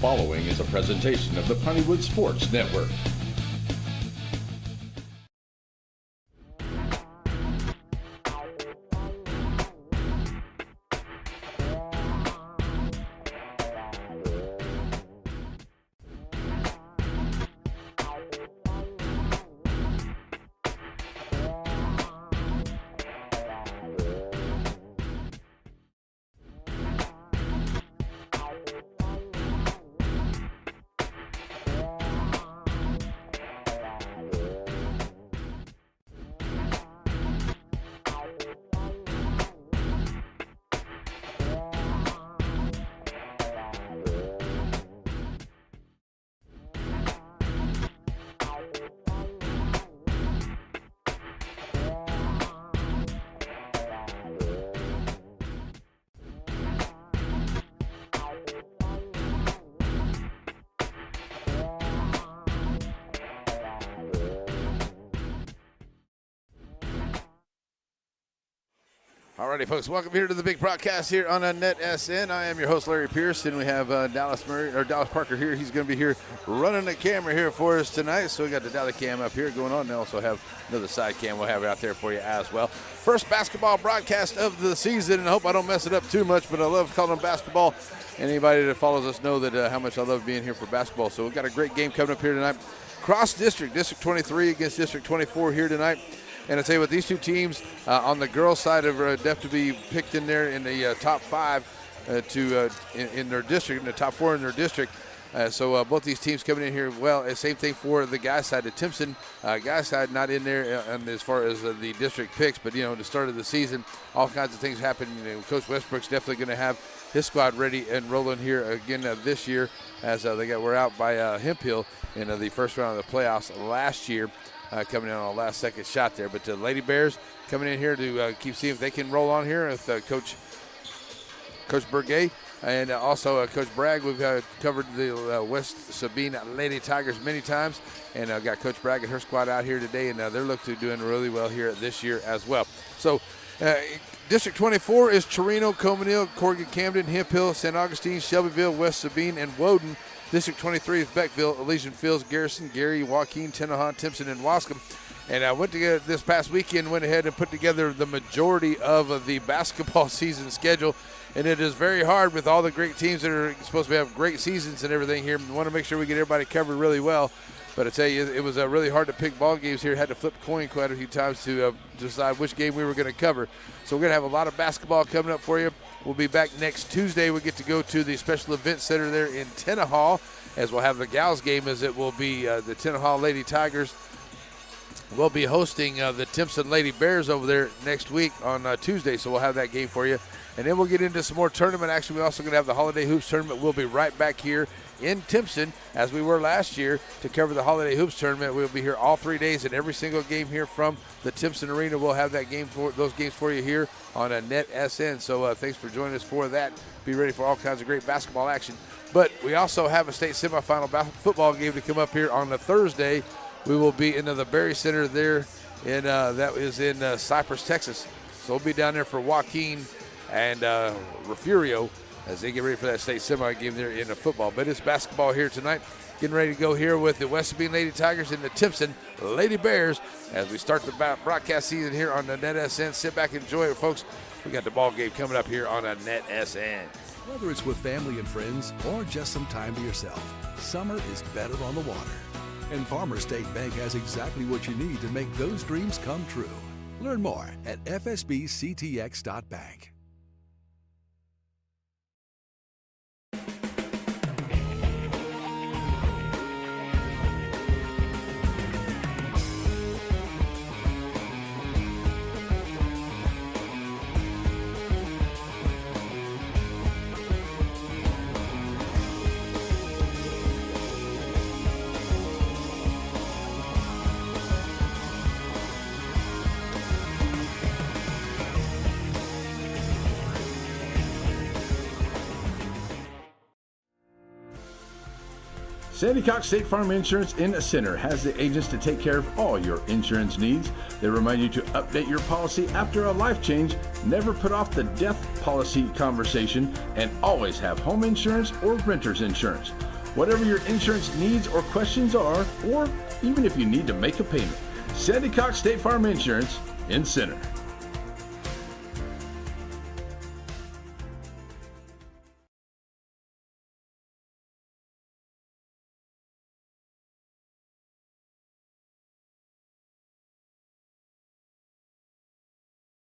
following is a presentation of the Pontywood Sports Network. Alrighty, folks, welcome here to the big broadcast here on NETSN. I am your host, Larry Pierce, and we have Dallas Parker here. He's going to be here running the camera here for us tonight. So we got the Dallas cam up here going on. And also have another side cam we'll have out there for you as well. First basketball broadcast of the season, and I hope I don't mess it up too much, but I love calling them basketball. And anybody that follows us know that how much I love being here for basketball. So we've got a great game coming up here tonight. Cross District, District 23 against District 24 here tonight. And I tell you what, these two teams on the girls' side have definitely to be picked in there in the top five in their district, in the top four in their district. So both these teams coming in here well. Same thing for the guys' side. The Timpson guys' side not in there as far as the district picks, but you know, the start of the season, all kinds of things happen. You know, Coach Westbrook's definitely going to have his squad ready and rolling here again we're out by Hemphill in the first round of the playoffs last year. Coming in on a last-second shot there. But the Lady Bears coming in here to keep seeing if they can roll on here with Coach Burgay and also Coach Bragg. We've covered the West Sabine Lady Tigers many times, and got Coach Bragg and her squad out here today, and they're looking to doing really well here this year as well. So District 24 is Chirino, Cominille, Corrigan, Camden, Hemphill, St. Augustine, Shelbyville, West Sabine, and Woden. District 23 is Beckville, Elysian Fields, Garrison, Gary, Joaquin, Tenaha, Timpson, and Wascom. And I went together this past weekend, went ahead and put together the majority of the basketball season schedule. And it is very hard with all the great teams that are supposed to have great seasons and everything here. We want to make sure we get everybody covered really well. But I tell you, it was really hard to pick ball games here. Had to flip coin quite a few times to decide which game we were going to cover. So we're going to have a lot of basketball coming up for you. We'll be back next Tuesday. We get to go to the Special Events Center there in Tenaha, as we'll have the gals game, as it will be the Tenaha Lady Tigers. We'll be hosting the Timpson Lady Bears over there next week on Tuesday, so we'll have that game for you. And then we'll get into some more tournament action. We're also going to have the Holiday Hoops Tournament. We'll be right back here in Timpson, as we were last year, to cover the Holiday Hoops Tournament. We'll be here all 3 days, and every single game here from the Timpson Arena. We'll have those games for you here on NETSN. So thanks for joining us for that. Be ready for all kinds of great basketball action. But we also have a state semifinal football game to come up here on a Thursday. We will be into the Berry Center there, and that is in Cypress, Texas. So we'll be down there for Joaquin and Refugio as they get ready for that state semi game there in the football. But it's basketball here tonight. Getting ready to go here with the West Sabine Lady Tigers and the Timpson Lady Bears as we start the broadcast season here on the NETSN. Sit back and enjoy it, folks. We got the ball game coming up here on a NETSN. Whether it's with family and friends or just some time to yourself, summer is better on the water. And Farmers State Bank has exactly what you need to make those dreams come true. Learn more at fsbctx.bank. Sandy Cox State Farm Insurance in a Center has the agents to take care of all your insurance needs. They remind you to update your policy after a life change, never put off the death policy conversation, and always have home insurance or renter's insurance. Whatever your insurance needs or questions are, or even if you need to make a payment, Sandy Cox State Farm Insurance in Center.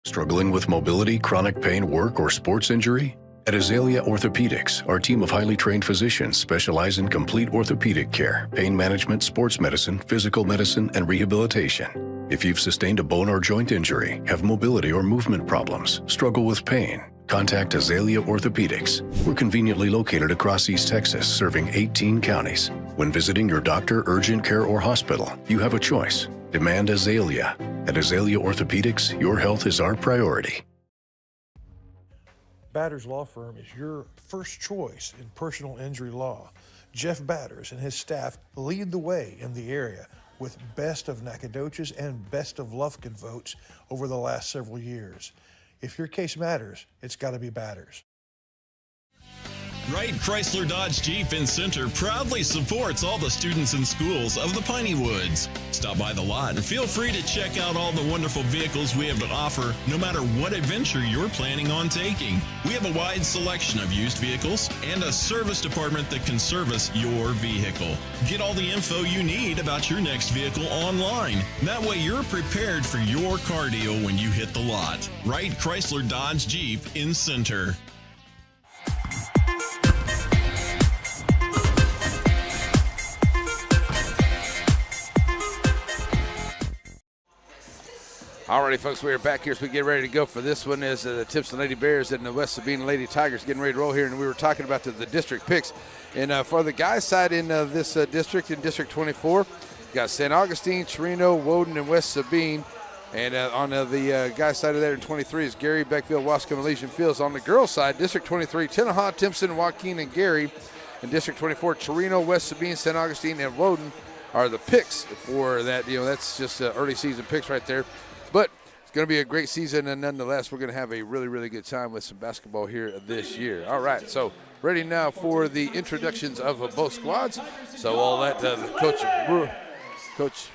Struggling with mobility, chronic pain, work, or sports injury? At Azalea Orthopedics, our team of highly trained physicians specialize in complete orthopedic care, pain management, sports medicine, physical medicine, and rehabilitation. If you've sustained a bone or joint injury, have mobility or movement problems, struggle with pain, contact Azalea Orthopedics. We're conveniently located across East Texas, serving 18 counties. When visiting your doctor, urgent care, or hospital, you have a choice. Demand Azalea. At Azalea Orthopedics, your health is our priority. Batters Law Firm is your first choice in personal injury law. Jeff Batters and his staff lead the way in the area with Best of Nacogdoches and Best of Lufkin votes over the last several years. If your case matters, it's got to be Batters. Wright Chrysler Dodge Jeep in Center proudly supports all the students and schools of the Piney Woods. Stop by the lot and feel free to check out all the wonderful vehicles we have to offer, no matter what adventure you're planning on taking. We have a wide selection of used vehicles and a service department that can service your vehicle. Get all the info you need about your next vehicle online. That way you're prepared for your car deal when you hit the lot. Wright Chrysler Dodge Jeep in Center. Alrighty, folks, we are back here as we get ready to go for this one. Is the Timpson Lady Bears and the West Sabine Lady Tigers getting ready to roll here, and we were talking about the district picks. And for the guys' side in this district, in District 24, you got St. Augustine, Chirino, Woden, and West Sabine. And on the guys' side of there in 23 is Gary, Beckville, Wascom, Elysian Fields. On the girls' side, District 23, Tenaha, Timpson, Joaquin, and Gary. In District 24, Chirino, West Sabine, St. Augustine, and Woden are the picks for that. You know, that's just early season picks right there. But it's going to be a great season, and nonetheless, we're going to have a really, really good time with some basketball here this year. All right, so ready now for the introductions of both squads. So I'll let Coach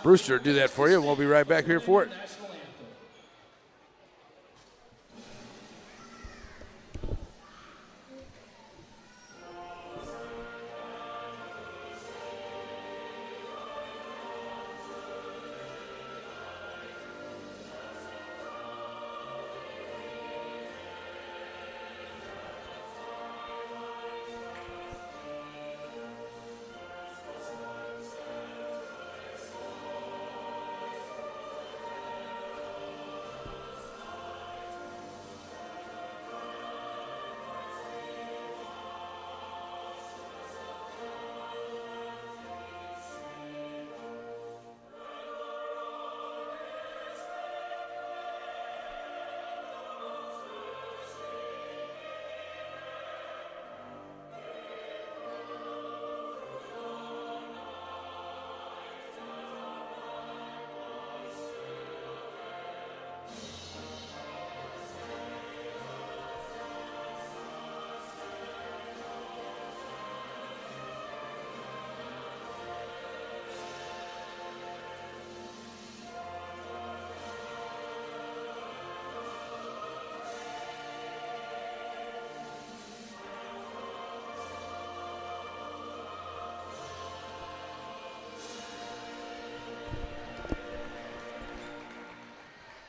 Brewster do that for you, and we'll be right back here for it.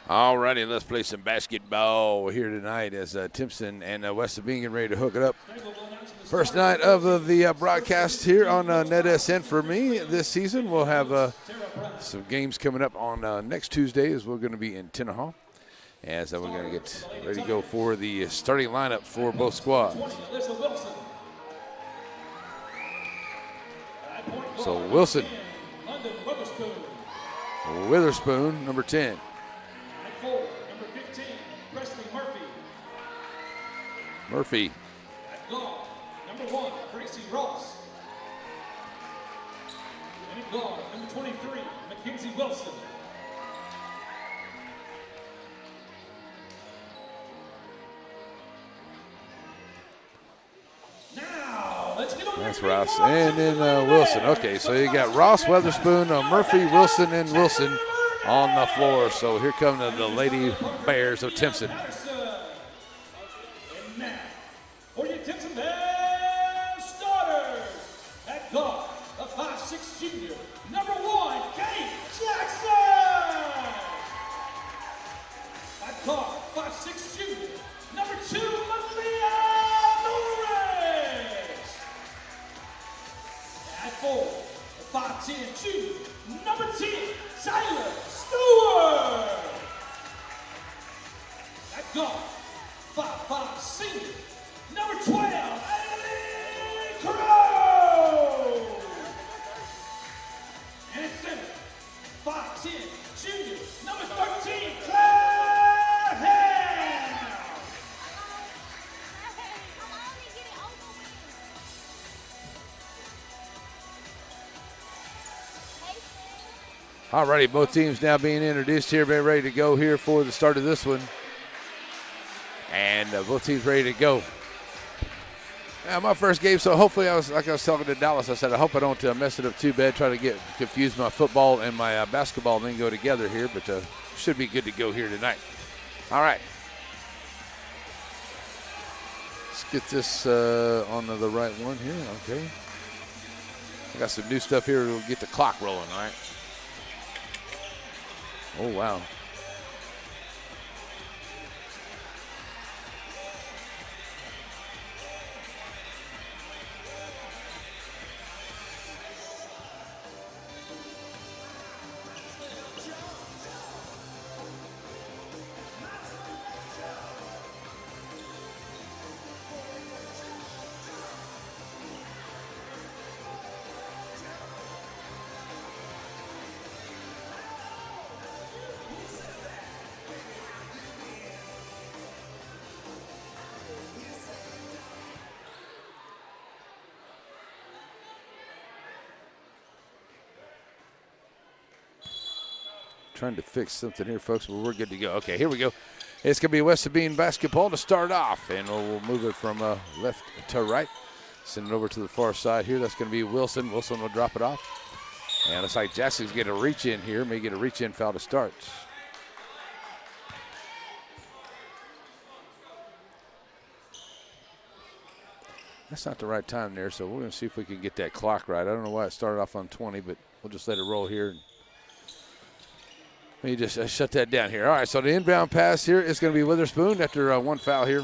All righty, let's play some basketball here tonight as Timpson and West Sabine getting ready to hook it up. First night of the broadcast here on NETSN for me this season. We'll have some games coming up on next Tuesday as we're going to be in Tenaha. As we're going to get ready to go for the starting lineup for both squads. So Wilson, Witherspoon, number 10. Number 15, Presley Murphy. At guard, number 1, Gracie Ross. And at guard, number 23, Mackenzie Wilson. Now, let's That's Ross. And then Wilson. Okay, so you got Ross, Weatherspoon, Murphy, Wilson, and Wilson on the floor. So here come the Lady Bears of Timpson. And now, for your Timpson Bears starters, at guard, a 5'6" junior, number 1, Kate Jackson. At guard, 5'6" junior, number 2, Malia Lawrence. At 4, the 5'10" junior, number 10, Tyler Stewart. At guard, 5'5" senior, number 12, Ailey Crow. And at center, 5'10" junior, number 13, Claire Ham. All righty, both teams now being introduced here, very ready to go here for the start of this one. And both teams ready to go. Now, my first game, so hopefully I was talking to Dallas, I said I hope I don't mess it up too bad, try to get confused my football and my basketball and then go together here, but should be good to go here tonight. All right. Let's get this on the right one here, okay. I got some new stuff here to get the clock rolling, all right. Oh, wow. Trying to fix something here, folks, but we're good to go. Okay, here we go. It's going to be West Sabine basketball to start off, and we'll move it from left to right. Send it over to the far side here. That's going to be Wilson. Wilson will drop it off. And it looks like Jackson's getting a reach in here. May get a reach in foul to start. That's not the right time there, so we're going to see if we can get that clock right. I don't know why it started off on 20, but we'll just let it roll here. Let me just shut that down here. All right, so the inbound pass here is going to be Witherspoon after one foul here.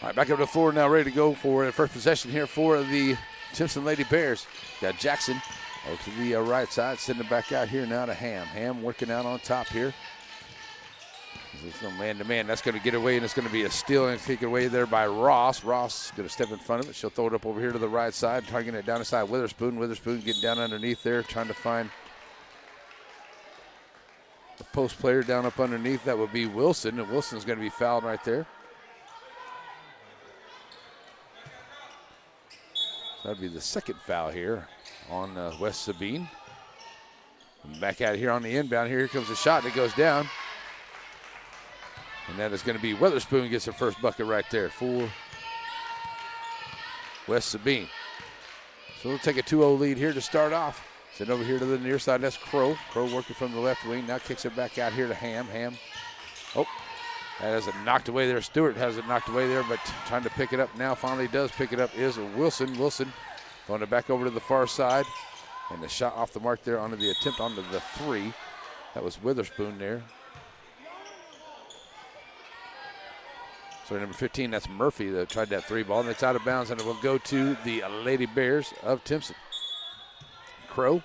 All right, back up to the floor now, ready to go for the first possession here for the Timpson Lady Bears. Got Jackson over to the right side, sending it back out here now to Ham. Ham working out on top here. There's no man-to-man. That's going to get away, and it's going to be a steal and take it away there by Ross. Ross going to step in front of it. She'll throw it up over here to the right side, targeting it down the side. Witherspoon getting down underneath there, trying to find the post player down up underneath. That would be Wilson, and Wilson's going to be fouled right there. So that'd be the second foul here on West Sabine. And back out here on the inbound. Here comes a shot that goes down. And that is going to be Witherspoon gets the first bucket right there for West Sabine. So we'll take a 2-0 lead here to start off. Send over here to the near side. That's Crow. Crow working from the left wing. Now kicks it back out here to Ham. Ham. Oh, that has it knocked away there. Stewart has it knocked away there, but trying to pick it up now. Finally does pick it up is Wilson. Wilson going it back over to the far side. And the shot off the mark there onto the attempt onto the three. That was Witherspoon there. So number 15, that's Murphy that tried that three ball. And it's out of bounds, and it will go to the Lady Bears of Timpson. Crow going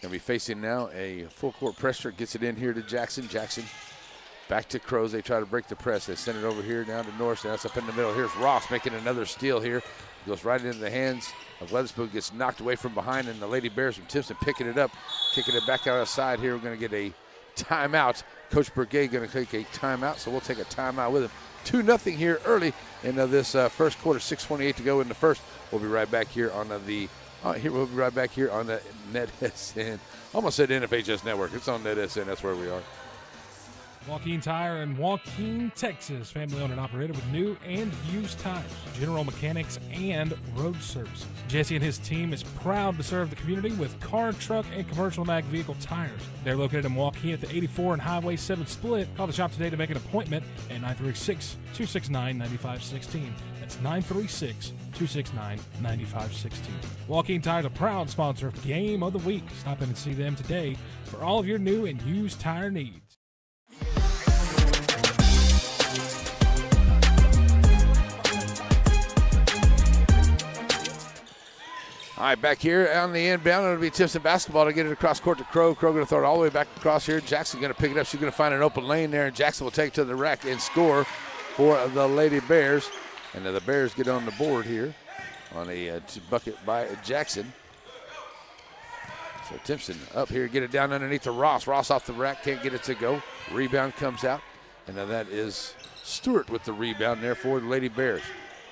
to be facing now a full court pressure. Gets it in here to Jackson. Jackson back to Crows. They try to break the press. They send it over here down to Norris. That's up in the middle. Here's Ross making another steal here. Goes right into the hands of Weatherspoon. Gets knocked away from behind, and the Lady Bears from Timpson picking it up, kicking it back outside here. We're going to get a timeout. Coach Burgay going to take a timeout, so we'll take a timeout with him. 2-0 here early in this first quarter. 6:28 to go in the first. We'll be right back here on the NETSN. Almost said NFHS Network. It's on NETSN. That's where we are. Joaquin Tire in Joaquin, Texas. Family owned and operated with new and used tires, general mechanics, and road services. Jesse and his team is proud to serve the community with car, truck, and commercial mag vehicle tires. They're located in Joaquin at the 84 and Highway 7 split. Call the shop today to make an appointment at 936-269-9516. That's 936-269-9516. Joaquin Tire is a proud sponsor of Game of the Week. Stop in and see them today for all of your new and used tire needs. All right, back here on the inbound, it'll be Timpson basketball to get it across court to Crow. Crow going to throw it all the way back across here. Jackson going to pick it up. She's going to find an open lane there, and Jackson will take it to the rack and score for the Lady Bears. And the Bears get on the board here on a bucket by Jackson. So Timpson up here, get it down underneath to Ross. Ross off the rack, can't get it to go. Rebound comes out, and now that is Stewart with the rebound there for the Lady Bears.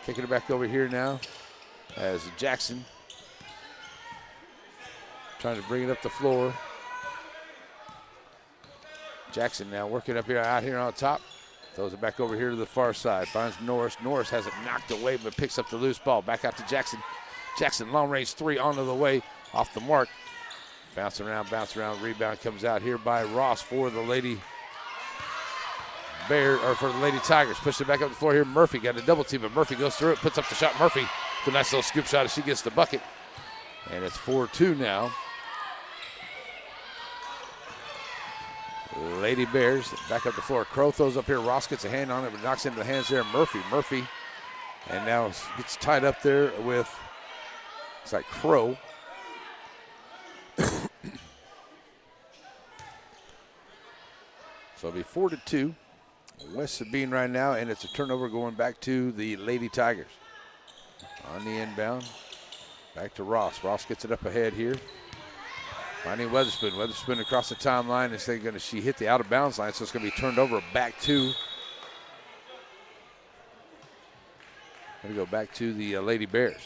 Kicking it back over here now as Jackson trying to bring it up the floor. Jackson now working up here, out here on top. Throws it back over here to the far side. Finds Norris. Norris has it knocked away, but picks up the loose ball. Back out to Jackson. Jackson, long range three onto the way, off the mark. Bounce around. Rebound comes out here by Ross for the Lady Bear, or for the Lady Tigers. Push it back up the floor here. Murphy got a double team, but Murphy goes through it, puts up the shot. Murphy with a nice little scoop shot as she gets the bucket. And it's 4-2 now. Lady Bears back up the floor. Crow throws up here. Ross gets a hand on it, but knocks into the hands there. Murphy. And now gets tied up there with, it's like Crow. So it'll be 4-2. West Sabine right now, and it's a turnover going back to the Lady Tigers. On the inbound. Back to Ross. Ross gets it up ahead here. Finding Weatherspoon. Weatherspoon across the timeline. She hit the out of bounds line, so it's going to be turned over back to. Going to go back to the Lady Bears.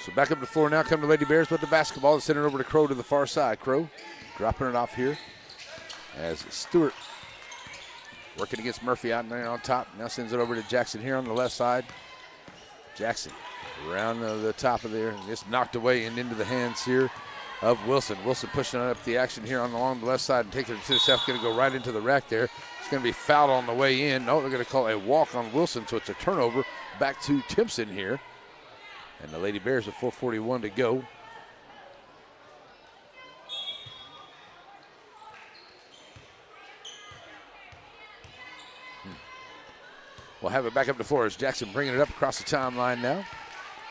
So back up the floor now. Come to Lady Bears with the basketball. And send it over to Crow to the far side. Crow dropping it off here as Stewart working against Murphy out there on top. Now sends it over to Jackson here on the left side. Jackson around the top of there. And just knocked away and into the hands here of Wilson. Wilson pushing up the action here along the left side and taking it to the left. Going to go right into the rack there. It's going to be fouled on the way in. No, they're going to call a walk on Wilson, so it's a turnover back to Timpson here. And the Lady Bears with 4:41 to go. We'll have it back up the floor as Jackson bringing it up across the timeline now.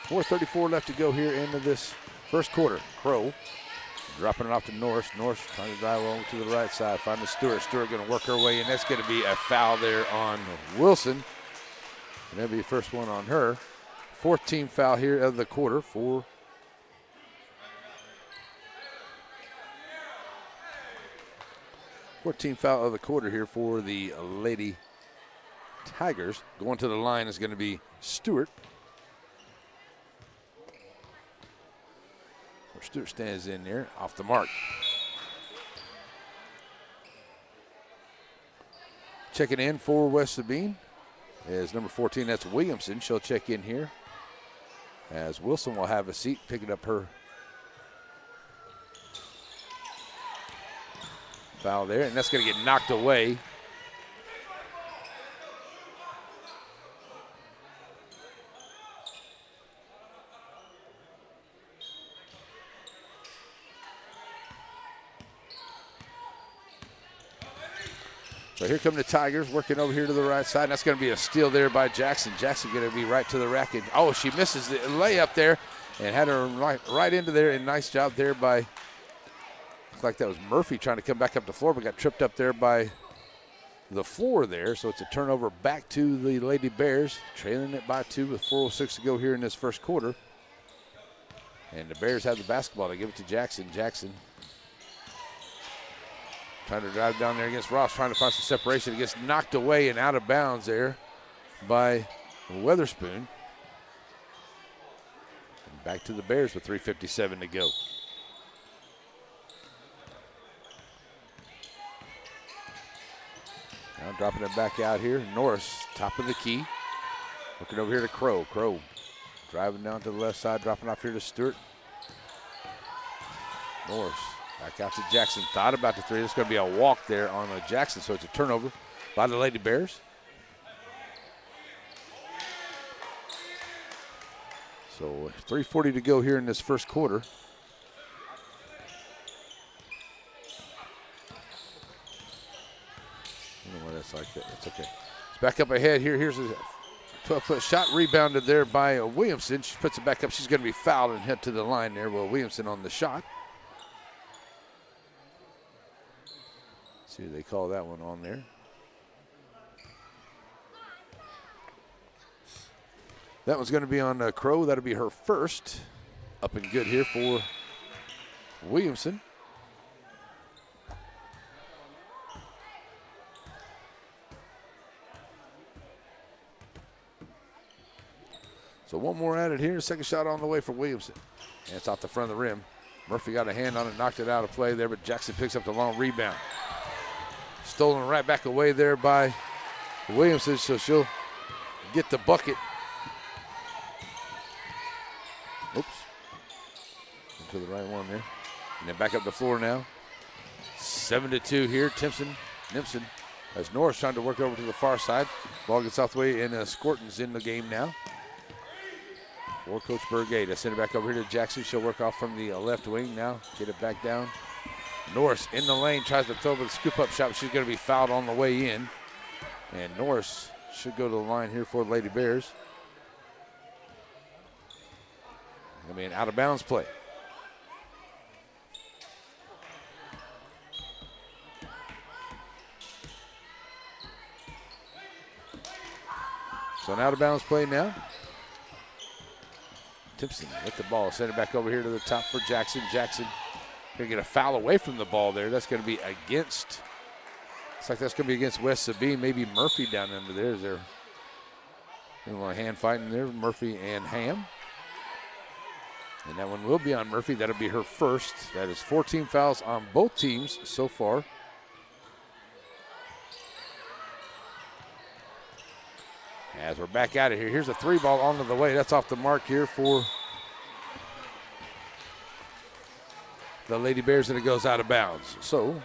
4:34 left to go here into this first quarter. Crow dropping it off to Norris. Norris trying to drive over to the right side. Finding Stewart. Stewart going to work her way in. That's going to be a foul there on Wilson. And that'll be the first one on her. 14th foul here of the quarter for 14th foul of the quarter here for the Lady Tigers. Going to the line is going to be Stewart. Stewart stands in there off the mark. Checking in for West Sabine is number 14, that's Williamson. She'll check in here as Wilson will have a seat, picking up her foul there, and that's going to get knocked away. So here come the Tigers working over here to the right side. And that's going to be a steal there by Jackson. Jackson going to be right to the rack. And, oh, she misses the layup there and had her right into there. And nice job there by, looks like that was Murphy trying to come back up the floor, but got tripped up there by the floor there. So it's a turnover back to the Lady Bears, trailing it by 2 with 4:06 to go here in this first quarter. And the Bears have the basketball. They give it to Jackson. Jackson trying to drive down there against Ross, trying to find some separation. It gets knocked away and out of bounds there by Weatherspoon. And back to the Bears with 3:57 to go. Now dropping it back out here. Norris, top of the key. Looking over here to Crow. Crow driving down to the left side, dropping off here to Stewart. Norris back out to Jackson. Thought about the three. There's going to be a walk there on Jackson, so it's a turnover by the Lady Bears. So 3:40 to go here in this first quarter. I don't know why that's like that. That's okay. It's back up ahead here. Here's a 12-foot shot rebounded there by Williamson. She puts it back up. She's going to be fouled and head to the line there. Well, Williamson on the shot. See what they call that one on there. That one's going to be on Crow. That'll be her first. Up and good here for Williamson. So one more at it here. Second shot on the way for Williamson. And it's off the front of the rim. Murphy got a hand on it, knocked it out of play there, but Jackson picks up the long rebound. Stolen right back away there by Williamson, so she'll get the bucket. Oops. Into the right one there. And then back up the floor now. 7-2 here. Timpson. As Norris trying to work over to the far side. Ball gets off the way, and Scorton's in the game now. For Coach Burgay. They send it back over here to Jackson. She'll work off from the left wing now. Get it back down. Norris in the lane, tries to throw with a scoop-up shot. She's going to be fouled on the way in. And Norris should go to the line here for the Lady Bears. I mean, out of bounds play. So an out of bounds play now. Timpson with the ball, send it back over here to the top for Jackson. Jackson going to get a foul away from the ball there. That's going to be against, looks like that's going to be against West Sabine. Maybe Murphy down under there. Is there a hand fighting there? Murphy and Ham. And that one will be on Murphy. That'll be her first. That is 14 fouls on both teams so far. As we're back out of here, here's a three ball onto the way. That's off the mark here for the Lady Bears, and it goes out of bounds. So,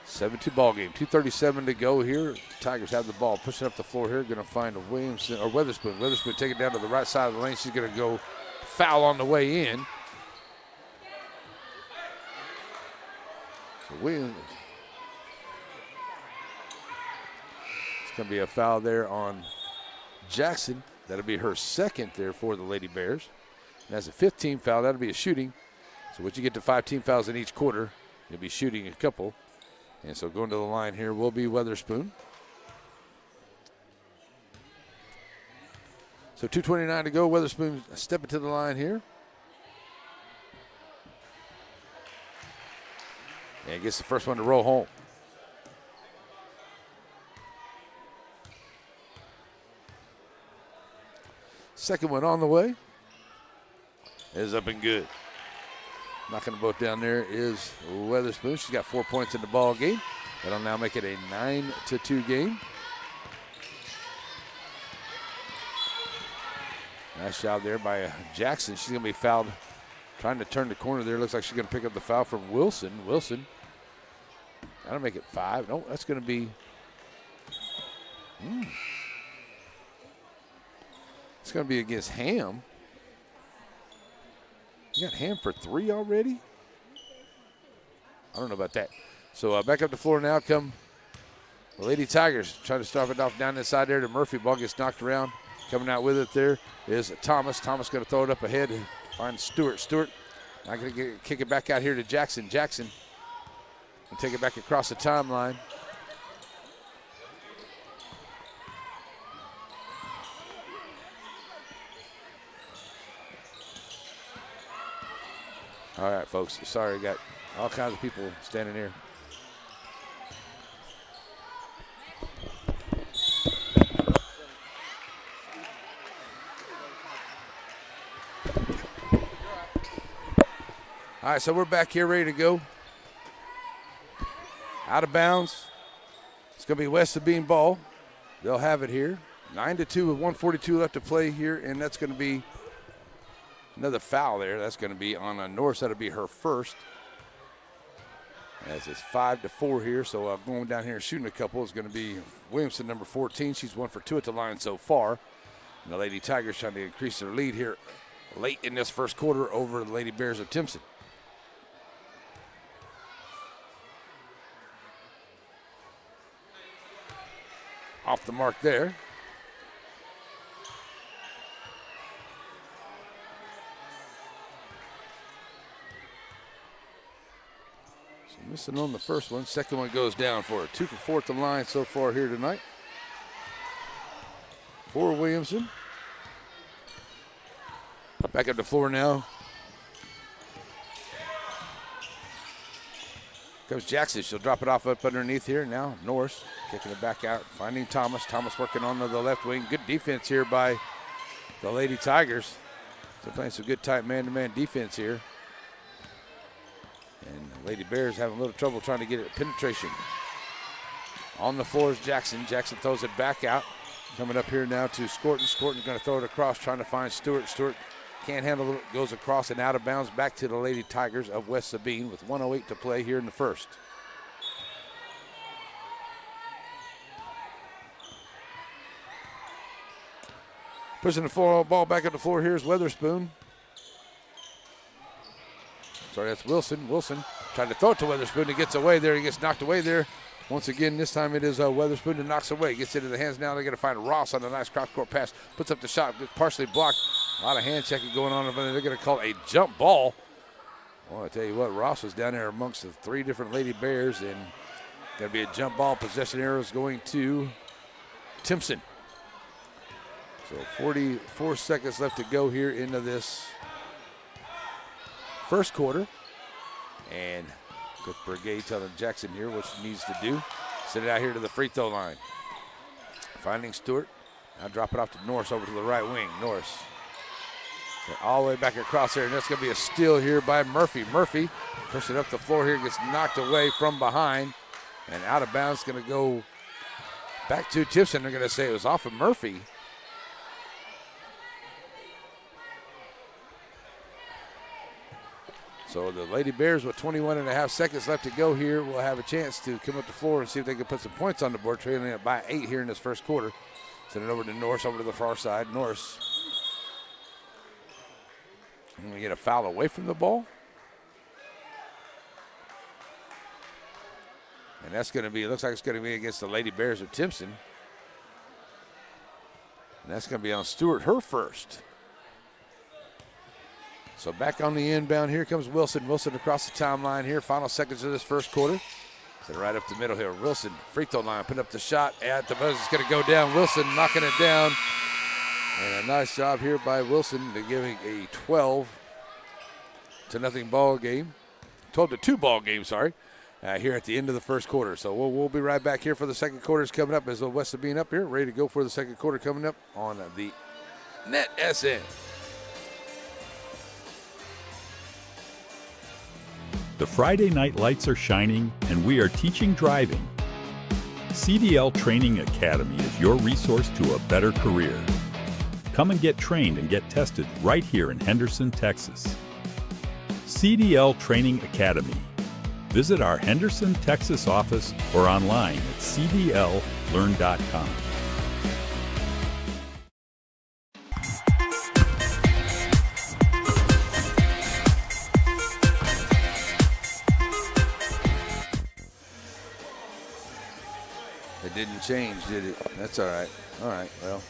7-2 ball game. 2:37 to go here. The Tigers have the ball, pushing up the floor here. Going to find Williamson or Weatherspoon. Weatherspoon take it down to the right side of the lane. She's going to go foul on the way in. So Williams. It's going to be a foul there on Jackson. That'll be her second there for the Lady Bears. And that's a 15 foul. That'll be a shooting. So once you get to 5 team fouls in each quarter, you'll be shooting a couple. And so going to the line here will be Weatherspoon. So 2:29 to go. Weatherspoon stepping to the line here. And gets the first one to roll home. Second one on the way is up and good. Knocking the boat down there is Weatherspoon. She's got 4 points in the ball game. That'll now make it a 9-2 game. Nice job there by Jackson. She's going to be fouled trying to turn the corner there. Looks like she's going to pick up the foul from Wilson. That'll make it 5. No, that's going to be it's going to be against Ham. You got Ham for 3 already? I don't know about that. So back up the floor now come the Lady Tigers. Trying to start it off down inside there to Murphy. Ball gets knocked around. Coming out with it there is Thomas. Thomas going to throw it up ahead and find Stewart. Stewart not going to kick it back out here to Jackson. Jackson will take it back across the timeline. All right, folks. Sorry, got all kinds of people standing here. All right, so we're back here ready to go. Out of bounds. It's going to be West Sabine ball. They'll have it here. 9-2 with 1:42 left to play here, and that's going to be another foul there. That's going to be on Norris. That'll be her first. As it's 5-4 here, so going down here and shooting a couple is going to be Williamson, number 14. She's 1 for 2 at the line so far. And the Lady Tigers trying to increase their lead here late in this first quarter over the Lady Bears of Timpson. Off the mark there. So missing on the first one. Second one goes down for her. 2 for 4 at the line so far here tonight. For Williamson. Back up the floor now. Comes Jackson. She'll drop it off up underneath here. Now Norris kicking it back out. Finding Thomas. Thomas working on the left wing. Good defense here by the Lady Tigers. They're playing some good tight man-to-man defense here. And the Lady Bears having a little trouble trying to get it penetration. On the floor is Jackson. Jackson throws it back out. Coming up here now to Scorton. Scorton's going to throw it across, trying to find Stewart. Stewart can't handle it, goes across and out of bounds back to the Lady Tigers of West Sabine with 1:08 to play here in the first. Pushing the ball back up the floor here is Weatherspoon. Sorry, that's Wilson. Wilson tried to throw it to Weatherspoon. He gets away there. He gets knocked away there. Once again, this time it is Weatherspoon that knocks away. Gets into the hands now. They're going to find Ross on a nice cross-court pass. Puts up the shot. Gets partially blocked. A lot of hand checking going on. But they're going to call a jump ball. Well, I tell you what, Ross was down there amongst the 3 different Lady Bears. And going to be a jump ball. Possession arrows going to Timpson. So 44 seconds left to go here into this first quarter. And with Brigade telling Jackson here what she needs to do. Send it out here to the free throw line. Finding Stewart. Now drop it off to Norris over to the right wing. Norris all the way back across there, and that's going to be a steal here by Murphy. Murphy pushing up the floor here, gets knocked away from behind, and out of bounds. Going to go back to Timpson. They're going to say it was off of Murphy. So the Lady Bears with 21.5 seconds left to go here will have a chance to come up the floor and see if they can put some points on the board, trailing it by 8 here in this first quarter. Send it over to Norris, over to the far side. Norris going to get a foul away from the ball. And that's going to be, it looks like it's going to be against the Lady Bears of Timpson. And that's going to be on Stewart, her first. So back on the inbound, here comes Wilson. Wilson across the timeline here. Final seconds of this first quarter. So right up the middle here. Wilson, free throw line, putting up the shot at the buzzer. It's going to go down. Wilson knocking it down. And a nice job here by Wilson to giving a 12-0 ball game. 12-2 ball game, sorry, here at the end of the first quarter. So we'll be right back here for the second quarters coming up as the West Sabine up here, ready to go for the second quarter coming up on the NETSN. The Friday night lights are shining, and we are teaching driving. CDL Training Academy is your resource to a better career. Come and get trained and get tested right here in Henderson, Texas. CDL Training Academy. Visit our Henderson, Texas office or online at cdllearn.com. It didn't change, did it? That's all right. All right, well,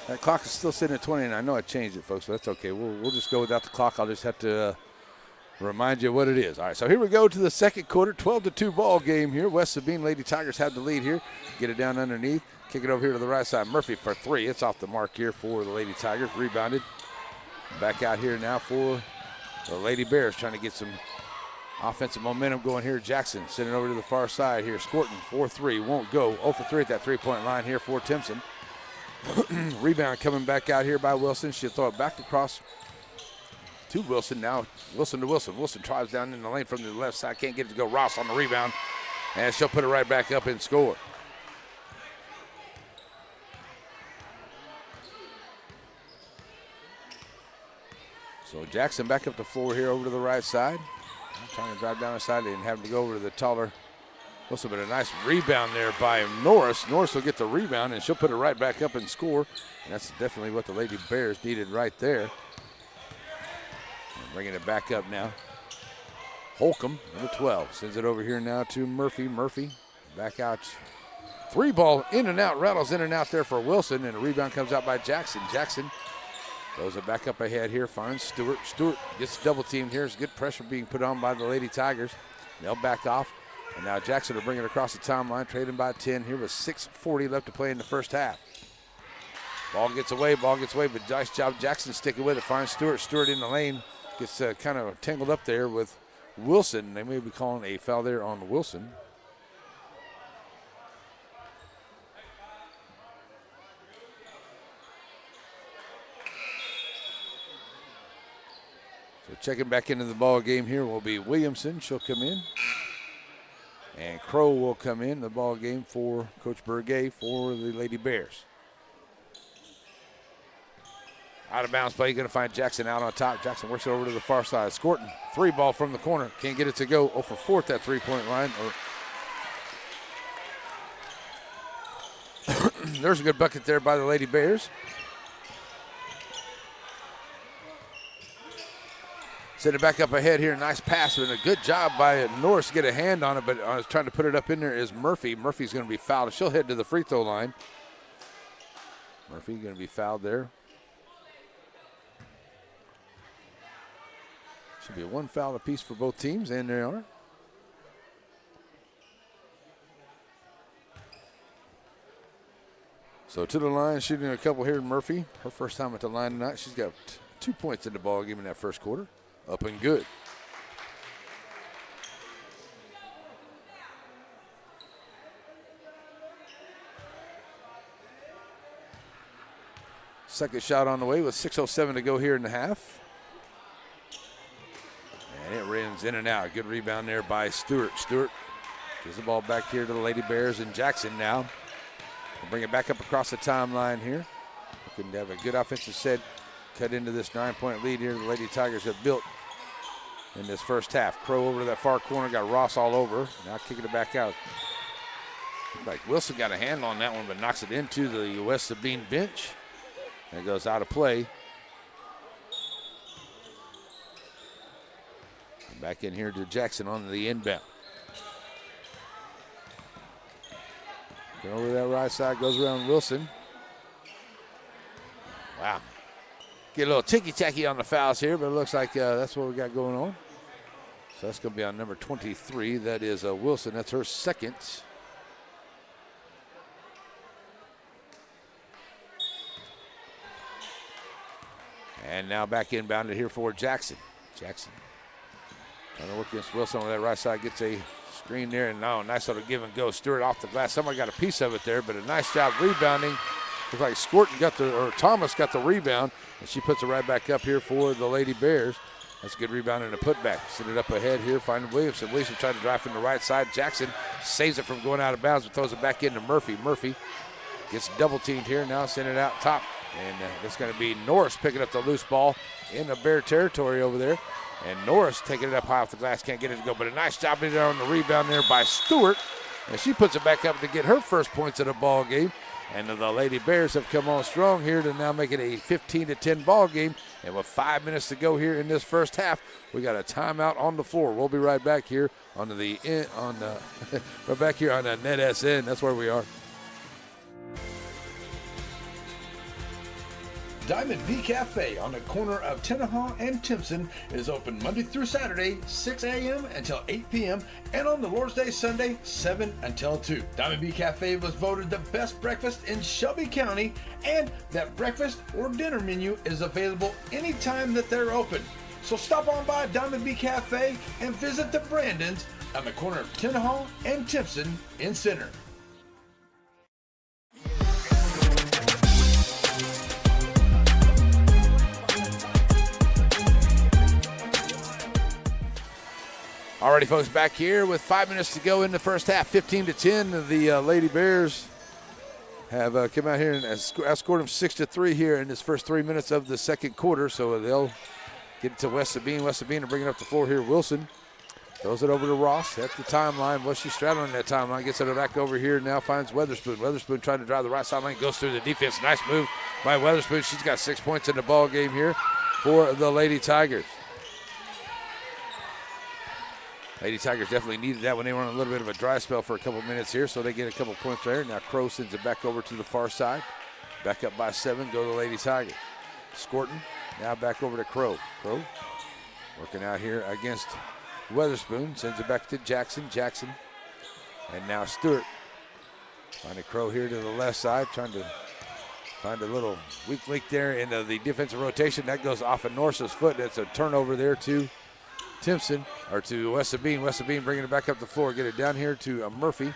that clock is still sitting at 20, and I know I changed it, folks, but that's okay. We'll just go without the clock. I'll just have to remind you what it is. All right, so here we go to the second quarter, 12-2 ball game here. West Sabine Lady Tigers have the lead here. Get it down underneath. Kick it over here to the right side. Murphy for 3. It's off the mark here for the Lady Tigers. Rebounded. Back out here now for The Lady Bears trying to get some offensive momentum going here. Jackson sending it over to the far side here. Scorton 4-3, won't go. 0 for 3 at that three-point line here for Timpson. Rebound coming back out here by Wilson. She'll throw it back across to Wilson. Now Wilson to Wilson. Wilson tries down in the lane from the left side. Can't get it to go. Ross on the rebound. And she'll put it right back up and score. So Jackson back up the floor here over to the right side. Trying to drive down the side and having to go over to the taller Wilson, but a nice rebound there by Norris. Norris will get the rebound, and she'll put it right back up and score. And that's definitely what the Lady Bears needed right there. And bringing it back up now. Holcomb, number 12, sends it over here now to Murphy. Murphy back out. 3-ball in and out, rattles in and out there for Wilson, and a rebound comes out by Jackson. Jackson throws it back up ahead here, finds Stewart. Stewart gets double teamed here. There's good pressure being put on by the Lady Tigers. They'll back off. And now Jackson will bring it across the timeline, trading by 10 here with 6:40 left to play in the first half. Ball gets away, but nice job Jackson sticking with it. Finds Stewart. Stewart in the lane. Gets kind of tangled up there with Wilson. They may be calling a foul there on Wilson. So checking back into the ball game here will be Williamson. She'll come in. And Crow will come in the ball game for Coach Burgay for the Lady Bears. Out of bounds play, going to find Jackson out on top. Jackson works it over to the far side. Scorton, 3-ball from the corner. Can't get it to go. 0 for 4 at that three-point line. There's a good bucket there by the Lady Bears. Send it back up ahead here. Nice pass and a good job by Norris to get a hand on it, but trying to put it up in there is Murphy. Murphy's going to be fouled. She'll head to the free throw line. Murphy going to be fouled there. Should be a 1 foul apiece for both teams, and they are. So to the line, shooting a couple here, Murphy. Her first time at the line tonight. She's got 2 points in the ball game in that first quarter. Up and good. Second shot on the way with 6:07 to go here in the half. And it runs in and out. Good rebound there by Stewart. Stewart gives the ball back here to the Lady Bears, and Jackson now will bring it back up across the timeline here. Looking to have a good offensive set. Cut into this 9-point lead here the Lady Tigers have built in this first half. Crow over to that far corner, got Ross all over. Now kicking it back out. Looks like Wilson got a hand on that one, but knocks it into the West Sabine bench. And it goes out of play. Back in here to Jackson on the inbound. Going over that right side, goes around Wilson. Wow. Get a little ticky-tacky on the fouls here, but it looks like that's what we got going on. So that's going to be on number 23. That is Wilson. That's her second. And now back inbounded here for Jackson. Jackson trying to work against Wilson on that right side. Gets a screen there, and now nice little give and go. Stewart off the glass. Somebody got a piece of it there, but a nice job rebounding. Looks like Scorton Thomas got the rebound, and she puts it right back up here for the Lady Bears. That's a good rebound and a putback. Send it up ahead here, finding Williamson. Williamson trying to drive from the right side. Jackson saves it from going out of bounds, but throws it back into Murphy. Murphy gets double teamed here, now send it out top. And that's going to be Norris picking up the loose ball in the Bear territory over there. And Norris taking it up high off the glass, can't get it to go. But a nice job in there on the rebound there by Stewart. And she puts it back up to get her first points of the ball game. And the Lady Bears have come on strong here to now make it a 15-10 ball game. And with 5 minutes to go here in this first half, we got a timeout on the floor. We'll be right back here on right back here on the NETSN. That's where we are. Diamond B Cafe on the corner of Tenaha and Timpson is open Monday through Saturday, 6 a.m. until 8 p.m. and on the Lord's Day Sunday, 7 until 2. Diamond B Cafe was voted the best breakfast in Shelby County, and that breakfast or dinner menu is available anytime that they're open. So stop on by Diamond B Cafe and visit the Brandons on the corner of Tennahaw and Timpson in Center. Alrighty, folks, back here with 5 minutes to go in the first half. 15-10, the Lady Bears have come out here and outscored them 6-3 here in this first 3 minutes of the second quarter. So they'll get it to West Sabine. West Sabine are bringing up the floor here. Wilson throws it over to Ross at the timeline. Well, she's straddling that timeline. Gets it back over here. Now finds Weatherspoon. Weatherspoon trying to drive the right sideline. Goes through the defense. Nice move by Weatherspoon. She's got 6 points in the ball game here for the Lady Tigers. Lady Tigers definitely needed that when they were on a little bit of a dry spell for a couple minutes here, so they get a couple points there. Now Crow sends it back over to the far side. Back up by 7, go to the Lady Tigers. Scorton now back over to Crow. Crow working out here against Weatherspoon. Sends it back to Jackson. Jackson. And now Stewart. Finding Crow here to the left side, trying to find a little weak link there in the defensive rotation. That goes off of Norse's foot. That's a turnover there to Timpson, or to West Sabine. West Sabine bringing it back up the floor. Get it down here to Murphy.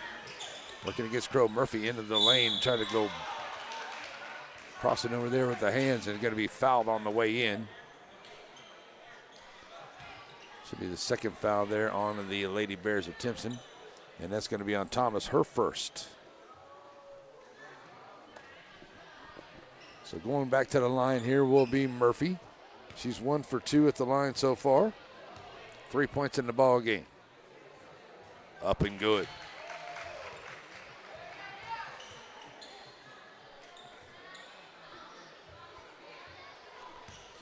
Working against Crow. Murphy into the lane. Trying to go crossing over there with the hands and going to be fouled on the way in. Should be the second foul there on the Lady Bears of Timpson. And that's going to be on Thomas, her first. So going back to the line here will be Murphy. She's 1 for 2 at the line so far. 3 points in the ball game. Up and good.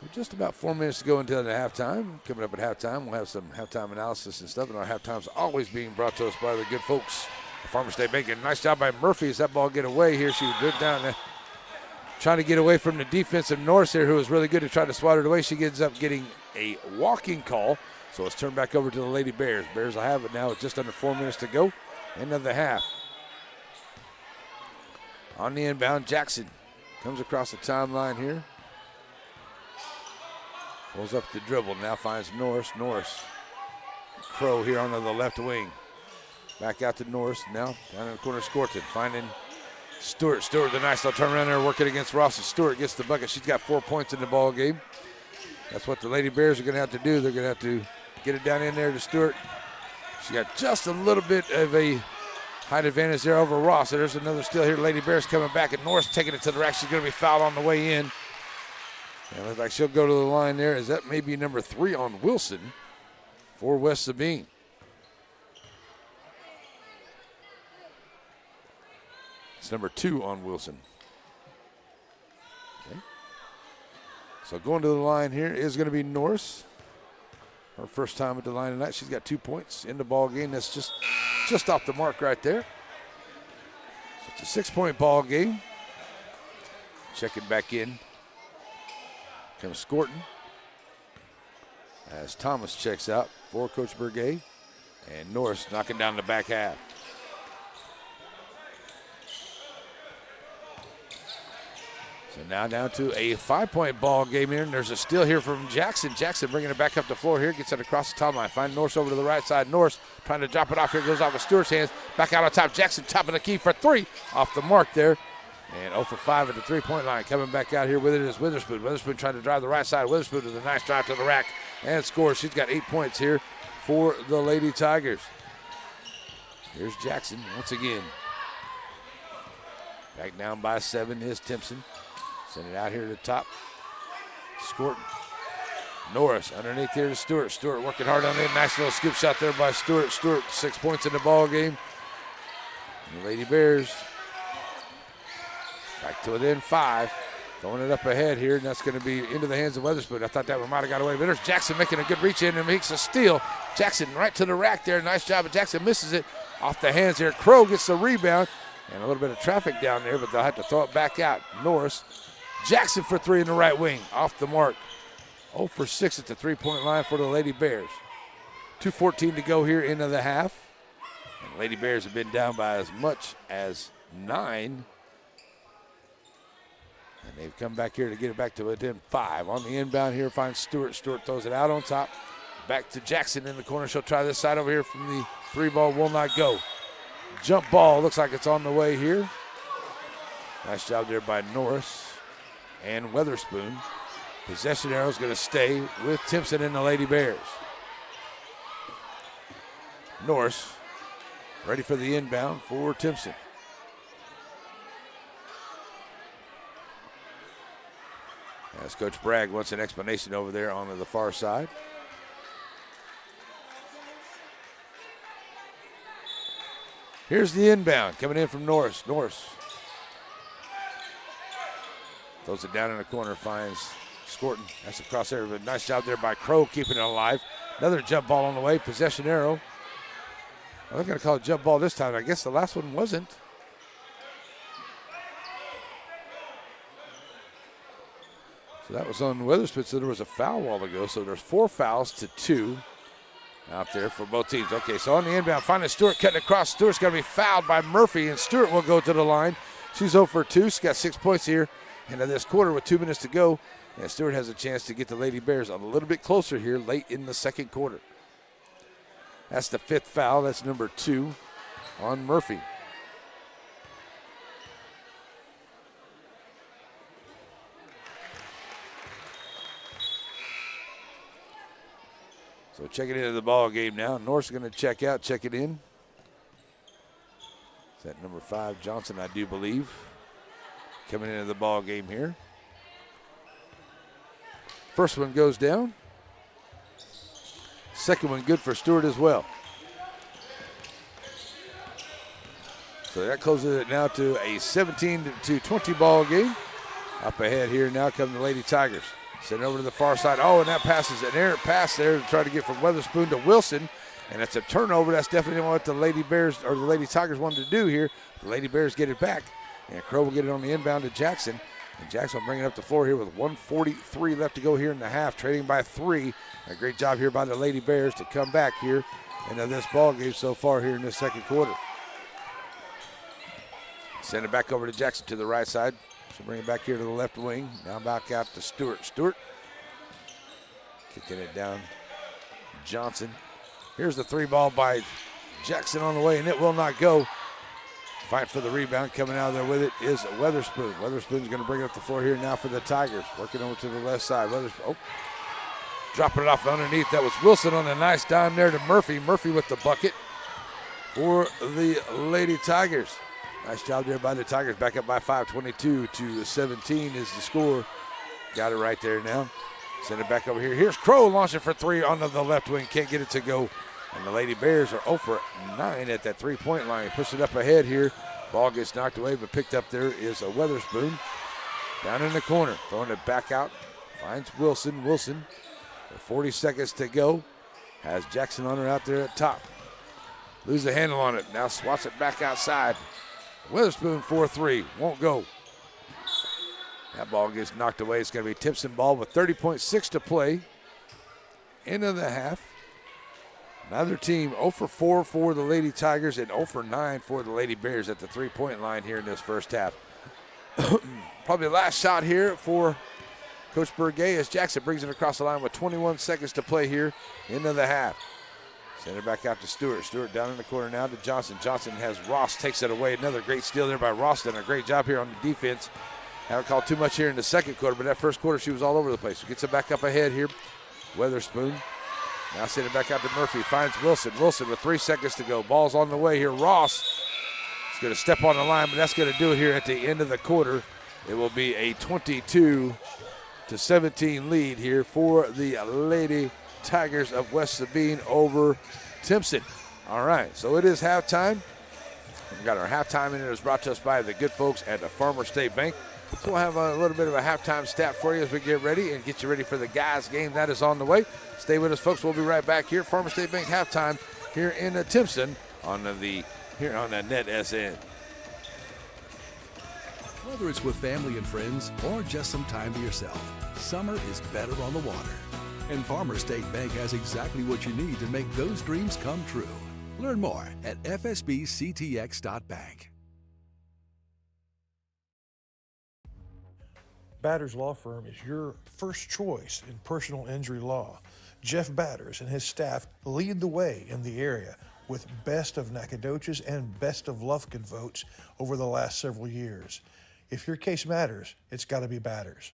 So just about 4 minutes to go until the halftime. Coming up at halftime, we'll have some halftime analysis and stuff. And our halftime's always being brought to us by the good folks at Farmer State Bank. Nice job by Murphy as that ball get away here. She was down there trying to get away from the defensive Norse here, who was really good to try to swat it away. She ends up getting a walking call. So it's turned back over to the Lady Bears. Bears will have it now with just under 4 minutes to go. End of the half. On the inbound, Jackson comes across the timeline here. Pulls up the dribble, now finds Norris. Norris. Crow here on the left wing. Back out to Norris. Now down in the corner, Scorton finding Stewart. Stewart, the nice little turn around there, working against Ross. And Stewart gets the bucket. She's got 4 points in the ball game. That's what the Lady Bears are going to have to do. They're going to have to get it down in there to Stewart. She got just a little bit of a height advantage there over Ross. So there's another steal here. Lady Bears coming back, and Norris taking it to the rack. She's going to be fouled on the way in. And it looks like she'll go to the line there. Is that maybe number 3 on Wilson for West Sabine? It's number 2 on Wilson. Okay. So going to the line here is going to be Norris. Her first time at the line tonight. She's got 2 points in the ball game. That's just off the mark right there. So it's a 6-point ball game. Checking back in comes Scorton as Thomas checks out for Coach Burgay, and Norris knocking down the back half. So now down to a 5-point ball game here, and there's a steal here from Jackson. Jackson bringing it back up the floor here, gets it across the timeline. Find Norris over to the right side. Norris trying to drop it off here, goes off of Stewart's hands. Back out on top, Jackson top of the key for 3. Off the mark there. And 0 for 5 at the 3-point line. Coming back out here with it is Witherspoon. Witherspoon trying to drive the right side. Witherspoon with a nice drive to the rack and scores. She's got 8 points here for the Lady Tigers. Here's Jackson once again. Back down by 7 is Timpson. Send it out here to the top. Scorton. Norris underneath here to Stewart. Stewart working hard on it. Nice little scoop shot there by Stewart. Stewart 6 points in the ball game. And the Lady Bears back to within 5. Throwing it up ahead here, and that's going to be into the hands of Weatherspoon. I thought that one might have got away, but there's Jackson making a good reach in and makes a steal. Jackson right to the rack there. Nice job, but Jackson misses it off the hands here. Crow gets the rebound, and a little bit of traffic down there, but they'll have to throw it back out. Norris. Jackson for 3 in the right wing, off the mark. 0 for 6 at the 3-point line for the Lady Bears. 2:14 to go here into the half. And the Lady Bears have been down by as much as 9. And they've come back here to get it back to within 5. On the inbound here, finds Stewart. Stewart throws it out on top. Back to Jackson in the corner. She'll try this side over here from the 3 ball. Will not go. Jump ball. Looks like it's on the way here. Nice job there by Norris and Weatherspoon. Possession arrow is going to stay with Timpson and the Lady Bears. Norris ready for the inbound for Timpson. As Coach Bragg wants an explanation over there on the far side. Here's the inbound coming in from Norris. Norris throws it down in the corner, finds Scorton. That's a cross area, but nice job there by Crow keeping it alive. Another jump ball on the way, possession arrow. I'm not going to call it jump ball this time. I guess the last one wasn't. So that was on Weatherspoon, so there was a foul a while ago. So there's 4 fouls to 2 out there for both teams. Okay, so on the inbound, finally Stewart cutting across. Stewart's going to be fouled by Murphy, and Stewart will go to the line. She's 0 for 2. She's got 6 points here into this quarter with 2 minutes to go. And Stewart has a chance to get the Lady Bears a little bit closer here late in the second quarter. That's the 5th foul. That's number 2 on Murphy. So checking into the ball game now. North's going to check out, check it in. Is that number 5, Johnson, I do believe, coming into the ball game here. First one goes down. Second one good for Stewart as well. So that closes it now to a 17-20 ball game. Up ahead here now come the Lady Tigers. Send it over to the far side. Oh, and that pass is an errant pass there to try to get from Weatherspoon to Wilson. And that's a turnover. That's definitely what the Lady Bears or the Lady Tigers wanted to do here. The Lady Bears get it back. And Crow will get it on the inbound to Jackson. And Jackson will bring it up the floor here with 1:43 left to go here in the half, trading by 3. A great job here by the Lady Bears to come back here into this ball game so far here in this second quarter. Send it back over to Jackson to the right side. She'll bring it back here to the left wing. Now back out to Stewart. Stewart kicking it down. Johnson. Here's the 3 ball by Jackson on the way, and it will not go. Fight for the rebound. Coming out of there with it is Weatherspoon. Weatherspoon's going to bring it up the floor here now for the Tigers. Working over to the left side. Weatherspoon, dropping it off underneath. That was Wilson on a nice dime there to Murphy. Murphy with the bucket for the Lady Tigers. Nice job there by the Tigers. Back up by 5, 22-17 is the score. Got it right there now. Send it back over here. Here's Crow launching for 3 on the left wing. Can't get it to go. And the Lady Bears are 0 for 9 at that 3-point line. Push it up ahead here. Ball gets knocked away, but picked up there is a Weatherspoon. Down in the corner. Throwing it back out. Finds Wilson. Wilson with 40 seconds to go. Has Jackson on her out there at top. Lose the handle on it. Now swats it back outside. Weatherspoon 4-3. Won't go. That ball gets knocked away. It's going to be Timpson ball with 30.6 to play. Into the half. Another team 0 for 4 for the Lady Tigers and 0 for 9 for the Lady Bears at the 3-point line here in this first half. Probably the last shot here for Coach Burgay as Jackson brings it across the line with 21 seconds to play here into the half. Send it back out to Stewart. Stewart down in the corner now to Johnson. Johnson has Ross, takes it away. Another great steal there by Ross. Done a great job here on the defense. Haven't called too much here in the second quarter, but that first quarter she was all over the place. So gets it back up ahead here. Weatherspoon. Now send it back out to Murphy. Finds Wilson. Wilson with 3 seconds to go. Ball's on the way here. Ross is going to step on the line, but that's going to do it here at the end of the quarter. It will be a 22-17 lead here for the Lady Tigers of West Sabine over Timpson. All right, so it is halftime. We've got our halftime, and it was brought to us by the good folks at the Farmer State Bank. So we'll have a little bit of a halftime stat for you as we get ready and get you ready for the guys game that is on the way. Stay with us, folks. We'll be right back here. Farmer State Bank halftime here in Timpson on the NETSN. Whether it's with family and friends or just some time to yourself, summer is better on the water. And Farmer State Bank has exactly what you need to make those dreams come true. Learn more at fsbctx.bank. Batters Law Firm is your first choice in personal injury law. Jeff Batters and his staff lead the way in the area with best of Nacogdoches and best of Lufkin votes over the last several years. If your case matters, it's got to be Batters.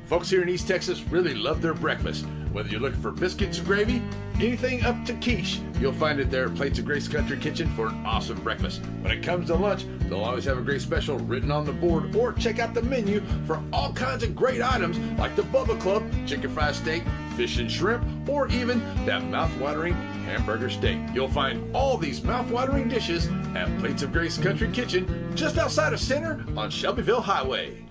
Folks here in East Texas really love their breakfast. Whether you're looking for biscuits and gravy, anything up to quiche, you'll find it there at Plates of Grace Country Kitchen for an awesome breakfast. When it comes to lunch, they'll always have a great special written on the board, or check out the menu for all kinds of great items like the Bubba Club, chicken fried steak, fish and shrimp, or even that mouth-watering hamburger steak. You'll find all these mouth-watering dishes at Plates of Grace Country Kitchen just outside of Center on Shelbyville Highway.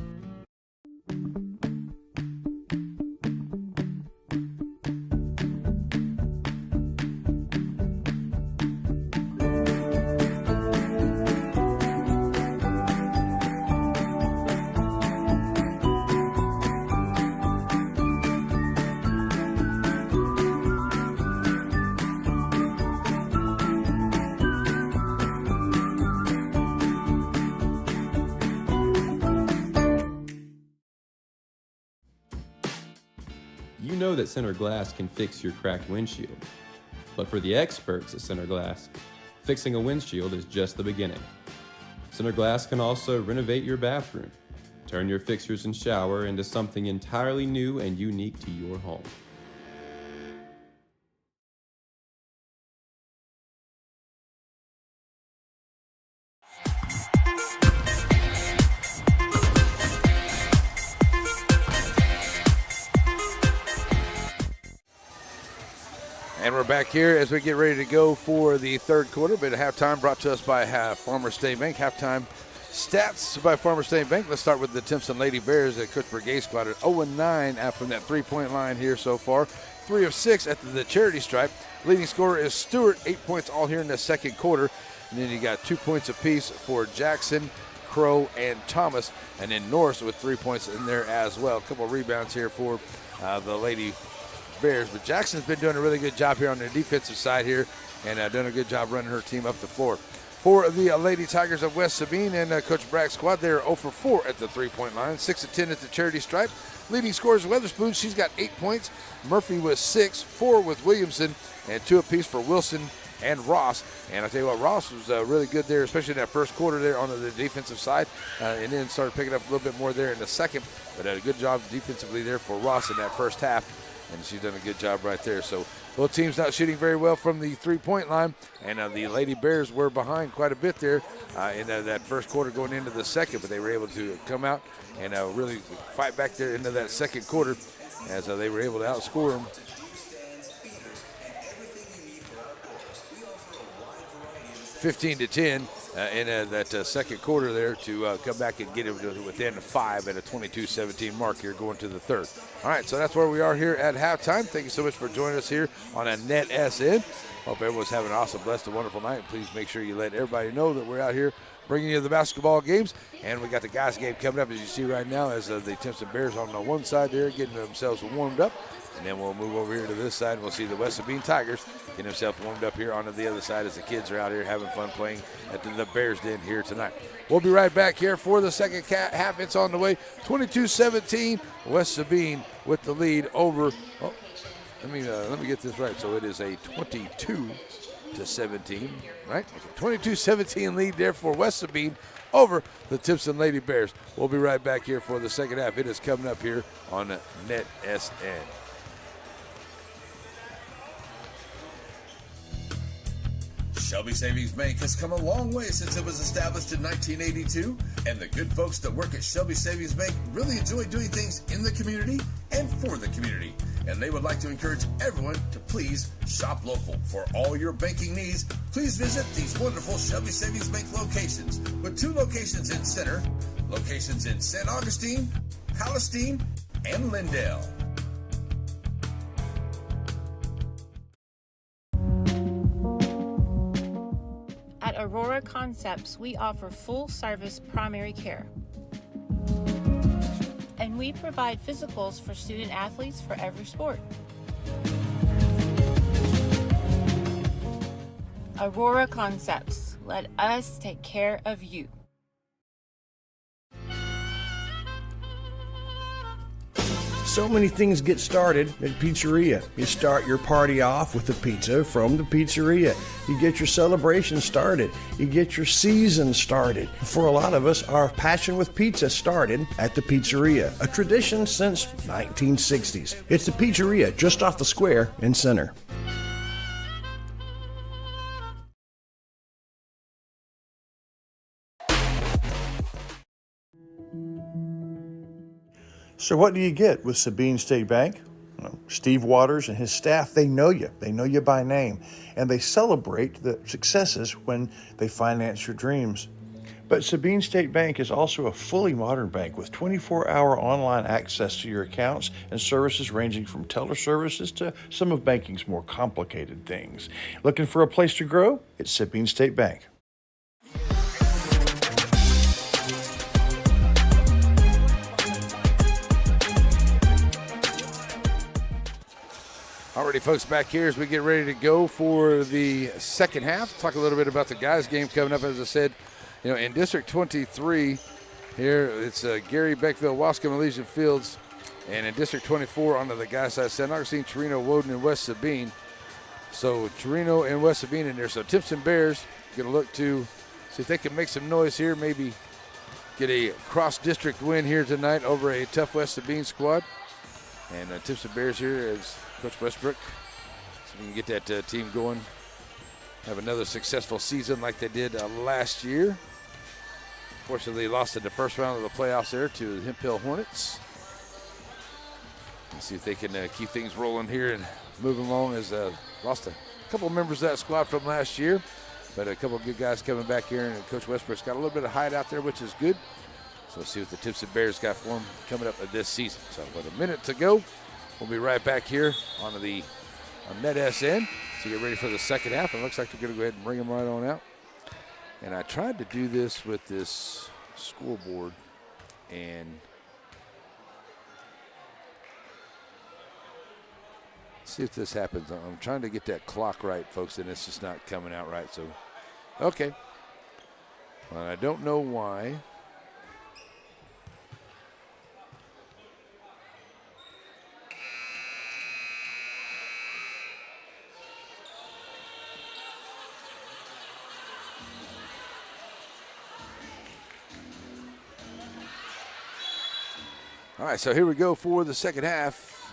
You know that Center Glass can fix your cracked windshield. But for the experts at Center Glass, fixing a windshield is just the beginning. Center Glass can also renovate your bathroom, turn your fixtures and shower into something entirely new and unique to your home. And we're back here as we get ready to go for the third quarter. But at halftime brought to us by Farmers State Bank. Halftime stats by Farmers State Bank. Let's start with the Timpson Lady Bears at Coach Brigade squad at 0-9 out from that three-point line here so far. 3 of 6 at the charity stripe. Leading scorer is Stewart, 8 points all here in the second quarter. And then you got 2 points apiece for Jackson, Crow, and Thomas. And then Norris with 3 points in there as well. A couple of rebounds here for the Lady Bears, but Jackson's been doing a really good job here on the defensive side here and doing a good job running her team up the floor. For the Lady Tigers of West Sabine and Coach Bragg's squad, they're 0 for 4 at the three-point line, 6 of 10 at the charity stripe. Leading scorers Weatherspoon, she's got 8 points. Murphy with 6, 4 with Williamson, and 2 apiece for Wilson and Ross. And I tell you what, Ross was really good there, especially in that first quarter there on the defensive side, and then started picking up a little bit more there in the second. But a good job defensively there for Ross in that first half. And she's done a good job right there. So both teams not shooting very well from the three-point line. And the Lady Bears were behind quite a bit there in that first quarter going into the second. But they were able to come out and really fight back there into that second quarter as they were able to outscore them. 15-10 in that second quarter there to come back and get it within 5 at a 22-17 mark here going to the third. All right, so that's where we are here at halftime. Thank you so much for joining us here on a NETSN. Hope everyone's having an awesome, blessed, and wonderful night. Please make sure you let everybody know that we're out here bringing you the basketball games. And we got the guys game coming up, as you see right now, as the Timpson Bears on the one side there getting themselves warmed up. And then we'll move over here to this side, and we'll see the West Sabine Tigers getting themselves warmed up here on the other side as the kids are out here having fun playing at the Bears Den here tonight. We'll be right back here for the second half. It's on the way. 22-17, West Sabine with the lead over. Oh, let me get this right. So it is a 22-17, right? 22-17 lead there for West Sabine over the Timpson Lady Bears. We'll be right back here for the second half. It is coming up here on NETSN. Shelby Savings Bank has come a long way since it was established in 1982, and the good folks that work at Shelby Savings Bank really enjoy doing things in the community and for the community. And they would like to encourage everyone to please shop local. For all your banking needs, please visit these wonderful Shelby Savings Bank locations, with 2 locations in Center, locations in St. Augustine, Palestine, and Lindale. At Aurora Concepts, we offer full-service primary care. And we provide physicals for student athletes for every sport. Aurora Concepts, let us take care of you. So many things get started at Pizzeria. You start your party off with a pizza from the pizzeria. You get your celebration started. You get your season started. For a lot of us, our passion with pizza started at the Pizzeria, a tradition since 1960s. It's the Pizzeria just off the square in Center. So what do you get with Sabine State Bank? Well, Steve Waters and his staff, they know you. They know you by name. And they celebrate the successes when they finance your dreams. But Sabine State Bank is also a fully modern bank with 24-hour online access to your accounts and services ranging from teller services to some of banking's more complicated things. Looking for a place to grow? It's Sabine State Bank. Alrighty, folks, back here as we get ready to go for the second half. Talk a little bit about the guys' game coming up. As I said, in District 23 here, it's Gary, Beckville, Wascom, Elysian Fields. And in District 24, onto the guys' side, San Augustine, Torino, Woden, and West Sabine. So Torino and West Sabine in there. So Timpson Bears going to look to see if they can make some noise here, maybe get a cross-district win here tonight over a tough West Sabine squad. And Timpson Bears here is Coach Westbrook. So we can get that team going. Have another successful season like they did last year. Fortunately, they lost in the first round of the playoffs there to the Hemp Hill Hornets. Let's see if they can keep things rolling here and moving along. As lost a couple of members of that squad from last year, but a couple of good guys coming back here. And Coach Westbrook's got a little bit of height out there, which is good. So we'll see what the Timpson Bears got for them coming up this season. So with a minute to go, we'll be right back here on NETSN. So get ready for the second half. It looks like they're going to go ahead and bring them right on out. And I tried to do this with this scoreboard, and see if this happens. I'm trying to get that clock right, folks, and it's just not coming out right. So, okay. Well, I don't know why. All right, so here we go for the second half.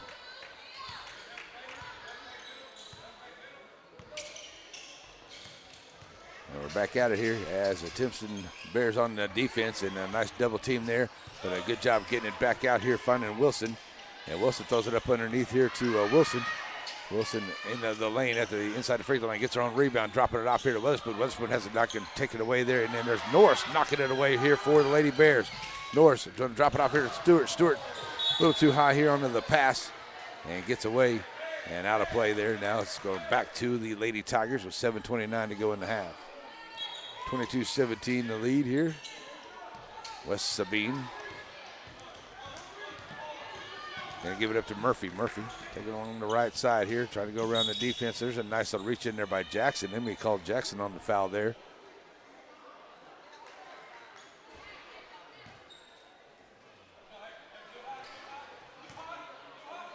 And we're back at it here as the Timpson Bears on the defense, and a nice double team there. But a good job getting it back out here, finding Wilson. And Wilson throws it up underneath here to Wilson. Wilson in the lane at the inside the free throw line, gets her own rebound, dropping it off here to Weatherspoon. Weatherspoon has it knocked and taken it away there. And then there's Norris knocking it away here for the Lady Bears. Norris going to drop it off here to Stewart. Stewart a little too high here onto the pass and gets away and out of play there. Now it's going back to the Lady Tigers with 7:29 to go in the half. 22-17 the lead here. West Sabine. Going to give it up to Murphy. Murphy taking it on the right side here, trying to go around the defense. There's a nice little reach in there by Jackson. Then we called Jackson on the foul there.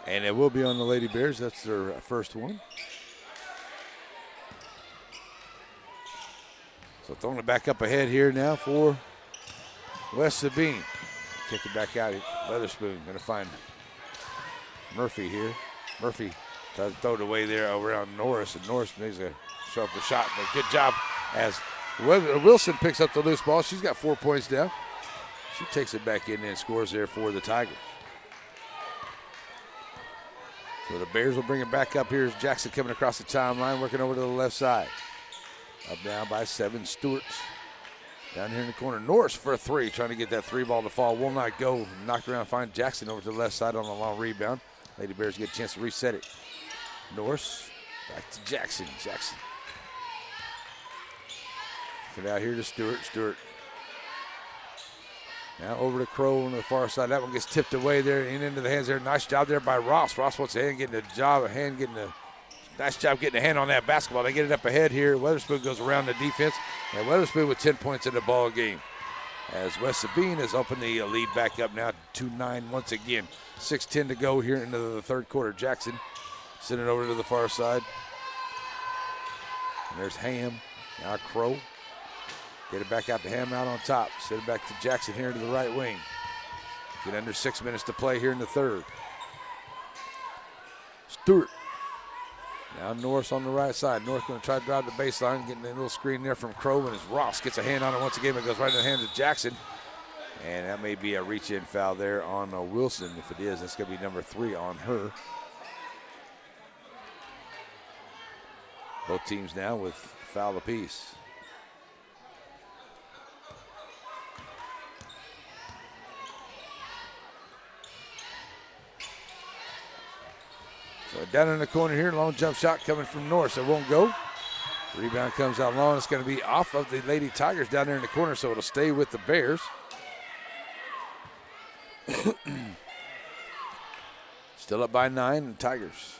And it will be on the Lady Bears. That's their first one. So throwing it back up ahead here now for West Sabine. Kick it back out. Weatherspoon going to find Murphy here. Murphy tries to throw it away there around Norris, and Norris makes a sharper shot. But good job as Wilson picks up the loose ball. She's got 4 points down. She takes it back in and scores there for the Tigers. So the Bears will bring it back up. Here's Jackson coming across the timeline, working over to the left side. Up down by 7, Stewart. Down here in the corner, Norris for a three, trying to get that three ball to fall. Will not go. Knocked around, find Jackson over to the left side on a long rebound. Lady Bears get a chance to reset it. Norris back to Jackson. Jackson. Get out here to Stewart. Stewart. Now over to Crow on the far side. That one gets tipped away there and into the hands there. Nice job there by Ross. Ross wants a hand getting nice job getting a hand on that basketball. They get it up ahead here. Weatherspoon goes around the defense. And Weatherspoon with 10 points in the ball game. As West Sabine has opened the lead back up now 22-9 once again. 6:10 to go here into the third quarter. Jackson sending it over to the far side. And there's Ham. Now Crow. Get it back out to Ham out on top. Send it back to Jackson here to the right wing. Get under 6 minutes to play here in the third. Stewart. Now Norris on the right side. Norris going to try to drive the baseline, getting a little screen there from Crow, and as Ross gets a hand on it once again, it goes right in the hands of Jackson. And that may be a reach-in foul there on Wilson. If it is, that's going to be number 3 on her. Both teams now with foul apiece. So down in the corner here, long jump shot coming from Norris. It won't go. Rebound comes out long. It's going to be off of the Lady Tigers down there in the corner, so it'll stay with the Bears. Still up by 9, and Tigers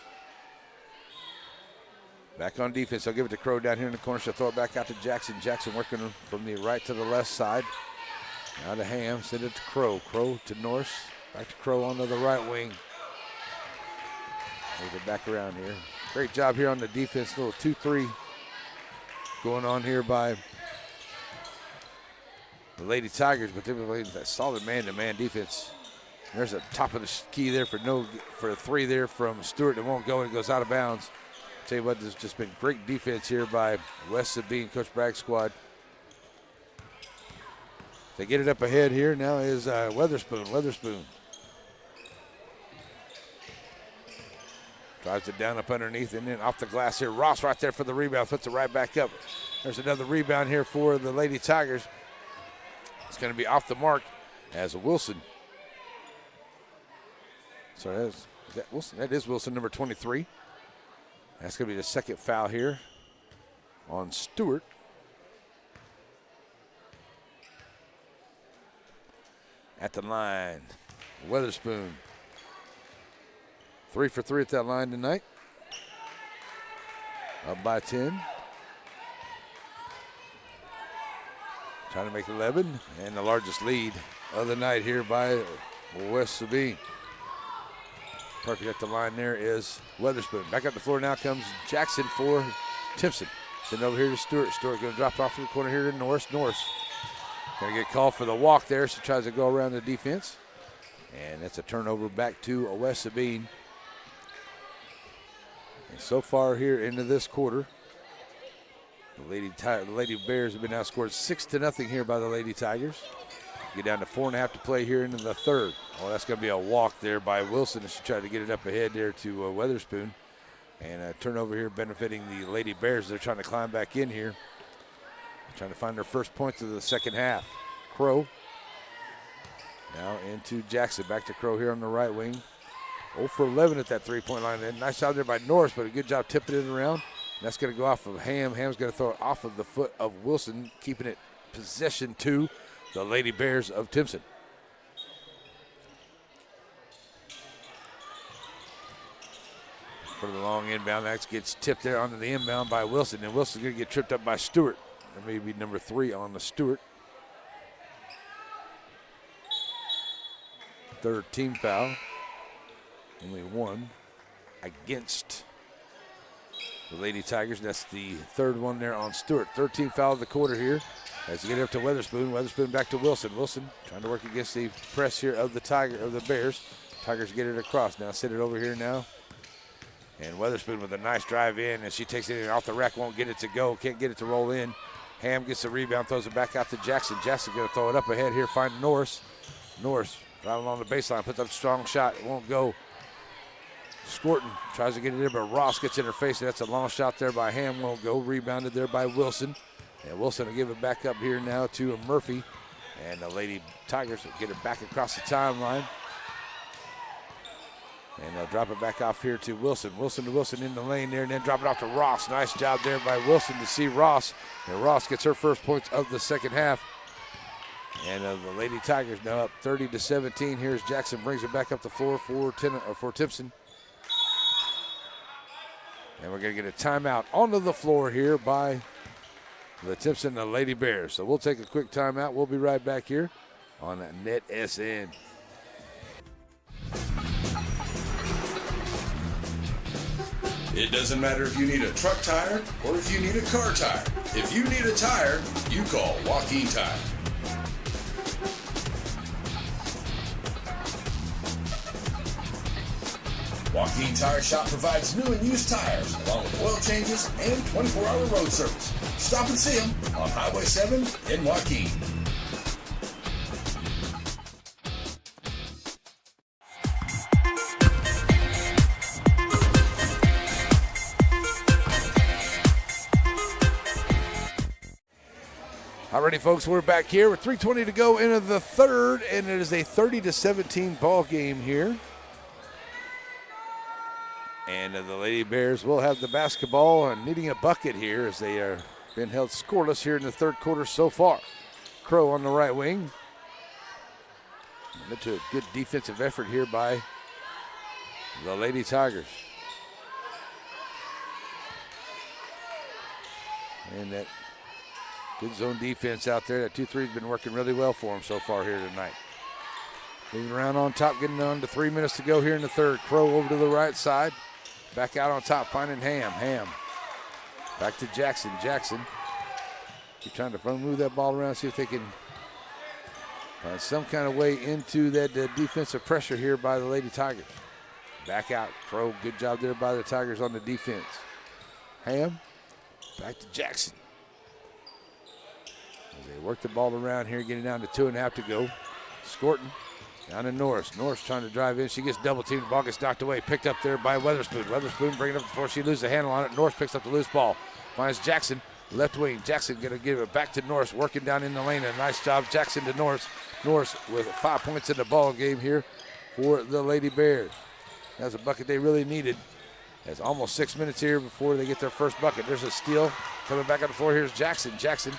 back on defense. I'll give it to Crow down here in the corner. She'll throw it back out to Jackson. Jackson working from the right to the left side. Now to Ham. Send it to Crow. Crow to Norris. Back to Crow onto the right wing. Move it back around here. Great job here on the defense. Little 2-3 going on here by the Lady Tigers, but they're playing that solid man-to-man defense. There's a top of the key there for a 3 there from Stewart. It won't go, and it goes out of bounds. Tell you what, there's just been great defense here by West Sabine, Coach Bragg's squad. They get it up ahead here. Now is Weatherspoon. Drives it down up underneath and then off the glass here. Ross right there for the rebound, puts it right back up. There's another rebound here for the Lady Tigers. It's going to be off the mark as Wilson. Sorry, is that Wilson? That is Wilson, number 23. That's going to be the second foul here on Stewart. At the line, Weatherspoon. 3 for 3 at that line tonight. Up by 10. Trying to make 11, and the largest lead of the night here by West Sabine. Perfect at the line there is Weatherspoon. Back up the floor now comes Jackson for Timpson. Send over here to Stewart. Stewart going to drop off to the corner here to Norris. Norris going to get called for the walk there. She tries to go around the defense. And that's a turnover back to West Sabine. And so far here into this quarter, the Lady Bears have been outscored 6-0 here by the Lady Tigers. Get down to 4.5 to play here into the third. Oh, that's going to be a walk there by Wilson as she tried to get it up ahead there to Weatherspoon. And a turnover here benefiting the Lady Bears. They're trying to climb back in here. Trying to find their first points of the second half. Crow now into Jackson. Back to Crow here on the right wing. 0 for 11 at that three-point line. And nice job there by Norris, but a good job tipping it around. And that's going to go off of Ham. Ham's going to throw it off of the foot of Wilson, keeping it possession to the Lady Bears of Timpson. For the long inbound, that gets tipped there onto the inbound by Wilson. And Wilson's going to get tripped up by Stewart. That may be number 3 on the Stewart. Third team foul. Only 1 against the Lady Tigers. That's the third one there on Stewart. Third team foul of the quarter here. As you get up to Weatherspoon. Weatherspoon back to Wilson. Wilson trying to work against the press here of the Bears. Tigers get it across. Now send it over here now. And Weatherspoon with a nice drive in. And she takes it in off the rack. Won't get it to go. Can't get it to roll in. Ham gets the rebound. Throws it back out to Jackson. Jackson going to throw it up ahead here. Find Norris. Norris right along the baseline. Puts up a strong shot. It won't go. Scorton tries to get it in, but Ross gets in her face. That's a long shot there by Ham. Won't go. Rebounded there by Wilson. And Wilson will give it back up here now to Murphy. And the Lady Tigers will get it back across the timeline. And they'll drop it back off here to Wilson. Wilson to Wilson in the lane there, and then drop it off to Ross. Nice job there by Wilson to see Ross. And Ross gets her first points of the second half. And the Lady Tigers now up 30-17. Here's Jackson, brings it back up the floor for Timpson. And we're going to get a timeout onto the floor here by the Timpson, the Lady Bears. So we'll take a quick timeout. We'll be right back here on NETSN. It doesn't matter if you need a truck tire or if you need a car tire. If you need a tire, you call Joaquin Tire. Joaquin Tire Shop provides new and used tires, along with oil changes and 24-hour road service. Stop and see them on Highway 7 in Joaquin. Alrighty, folks, we're back here with 3:20 to go into the third, and it is a 30-17 ball game here. And the Lady Bears will have the basketball and needing a bucket here as they are been held scoreless here in the third quarter so far. Crow on the right wing. Into a good defensive effort here by the Lady Tigers. And that good zone defense out there. That 2-3 has been working really well for them so far here tonight. Moving around on top, getting on to 3 minutes to go here in the third. Crow over to the right side. Back out on top, finding Ham. Ham. Back to Jackson. Jackson. Keep trying to move that ball around, see if they can find some kind of way into that defensive pressure here by the Lady Tigers. Back out. Crow, good job there by the Tigers on the defense. Ham. Back to Jackson. As they work the ball around here, getting down to 2.5 to go. Scorton down to Norris. Norris trying to drive in. She gets double teamed. The ball gets knocked away. Picked up there by Weatherspoon. Weatherspoon bringing it up before she loses the handle on it. Norris picks up the loose ball. Finds Jackson, left wing. Jackson going to give it back to Norris, working down in the lane. A nice job, Jackson to Norris. Norris with 5 points in the ball game here for the Lady Bears. That's a bucket they really needed. That's almost 6 minutes here before they get their first bucket. There's a steal coming back on the floor. Here's Jackson. Jackson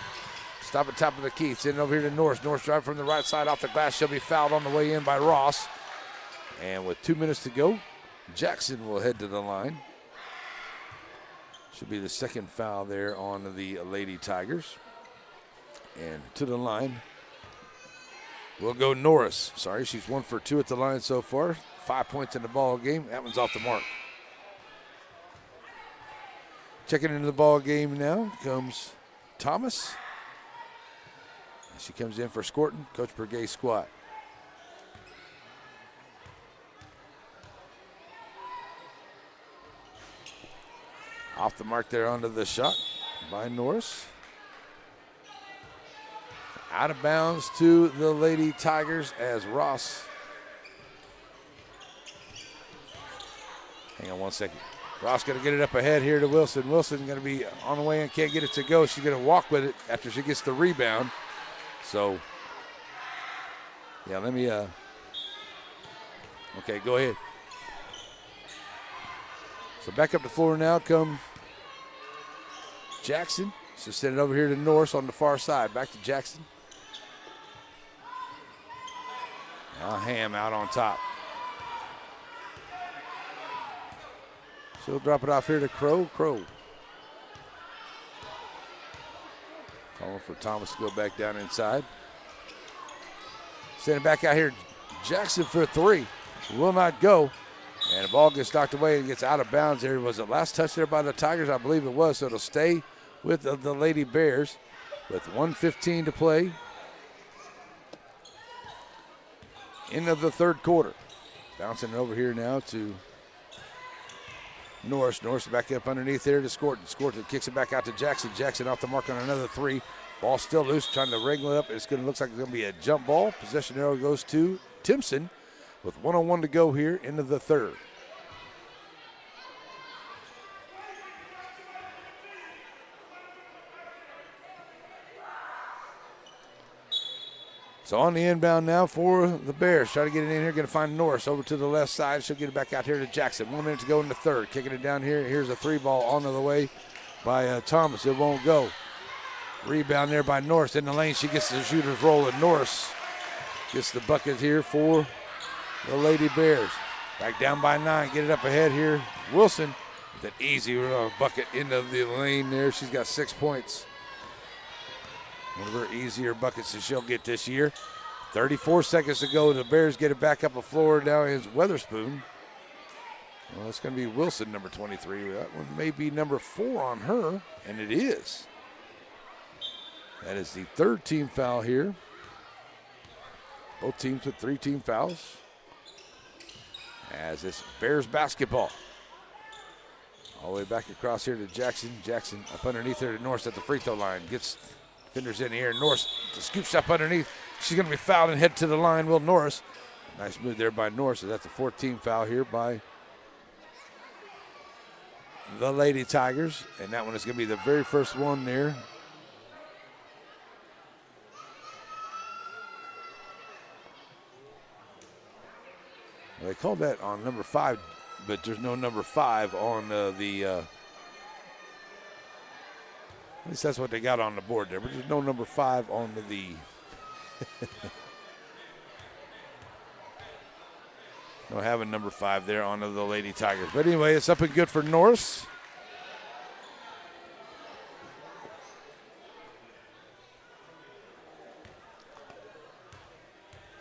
stop at top of the key. Sending over here to Norris. Norris drive from the right side off the glass. She'll be fouled on the way in by Ross. And with 2 minutes to go, Jackson will head to the line. Should be the second foul there on the Lady Tigers. And to the line will go Norris. Sorry, she's 1 for 2 at the line so far. 5 points in the ball game. That one's off the mark. Checking into the ball game now comes Thomas. She comes in for Scorton, Coach Burgay squat. Off the mark there onto the shot by Norris. Out of bounds to the Lady Tigers as Ross. Hang on 1 second. Ross going to get it up ahead here to Wilson. Wilson going to be on the way and can't get it to go. She's going to walk with it after she gets the rebound. So, yeah, let me, okay, go ahead. So back up the floor now come Jackson. So send it over here to Norris on the far side. Back to Jackson. Now Ham out on top. She'll drop it off here to Crow. Crow. Calling for Thomas to go back down inside. Send it back out here. Jackson for 3. Will not go. And the ball gets knocked away and gets out of bounds there. Was the last touch there by the Tigers? I believe it was. So it'll stay with the Lady Bears with 1:15 to play. End of the third quarter. Bouncing it over here now to Norris. Norris back up underneath there to Scorton. Scorton kicks it back out to Jackson. Jackson off the mark on another 3. Ball still loose, trying to wrangle it up. It's going to look like it's going to be a jump ball. Possession arrow goes to Timpson with 1:01 to go here into the third. So on the inbound now for the Bears. Try to get it in here. Going to find Norris over to the left side. She'll get it back out here to Jackson. 1 minute to go in the third. Kicking it down here. Here's a 3 ball on the way by Thomas. It won't go. Rebound there by Norris in the lane. She gets the shooter's roll, and Norris gets the bucket here for the Lady Bears. Back down by 9. Get it up ahead here. Wilson with an easy bucket into the lane there. She's got 6 points. One of her easier buckets that she'll get this year. 34 seconds to go. The Bears get it back up the floor. Now is Weatherspoon. Well, it's going to be Wilson, number 23. That one may be number 4 on her, and it is. That is the third team foul here. Both teams with 3 team fouls. As this Bears basketball. All the way back across here to Jackson. Jackson up underneath there to Norris at the free throw line. Gets defenders in here. Norris scoops up underneath. She's going to be fouled and head to the line. Will Norris. Nice move there by Norris. So that's the 14th foul here by the Lady Tigers. And that one is going to be the very first one there. Well, they called that on number 5, but there's no number 5 on at least that's what they got on the board there, but there's no number 5 on the no having number 5 there on the Lady Tigers. But anyway, it's up and good for Norris.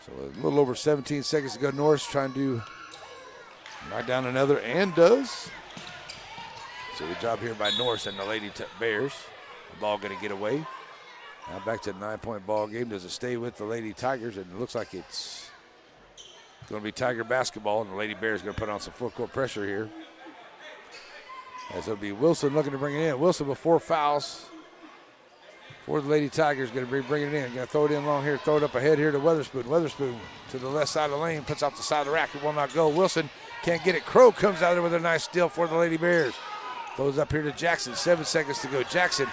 So a little over 17 seconds to go. Norris trying to knock down another, and does. So good job here by Norris and the Lady Bears. The ball going to get away. Now back to a 9-point ball game. Does it stay with the Lady Tigers? And it looks like it's going to be Tiger basketball, and the Lady Bears going to put on some full court pressure here. As it'll be Wilson looking to bring it in. Wilson with 4 fouls for the Lady Tigers. Going to be bringing it in. Going to throw it in long here. Throw it up ahead here to Weatherspoon. Weatherspoon to the left side of the lane. Puts off the side of the rack. It will not go. Wilson can't get it. Crow comes out there with a nice steal for the Lady Bears. Throws up here to Jackson. 7 seconds to go. Jackson,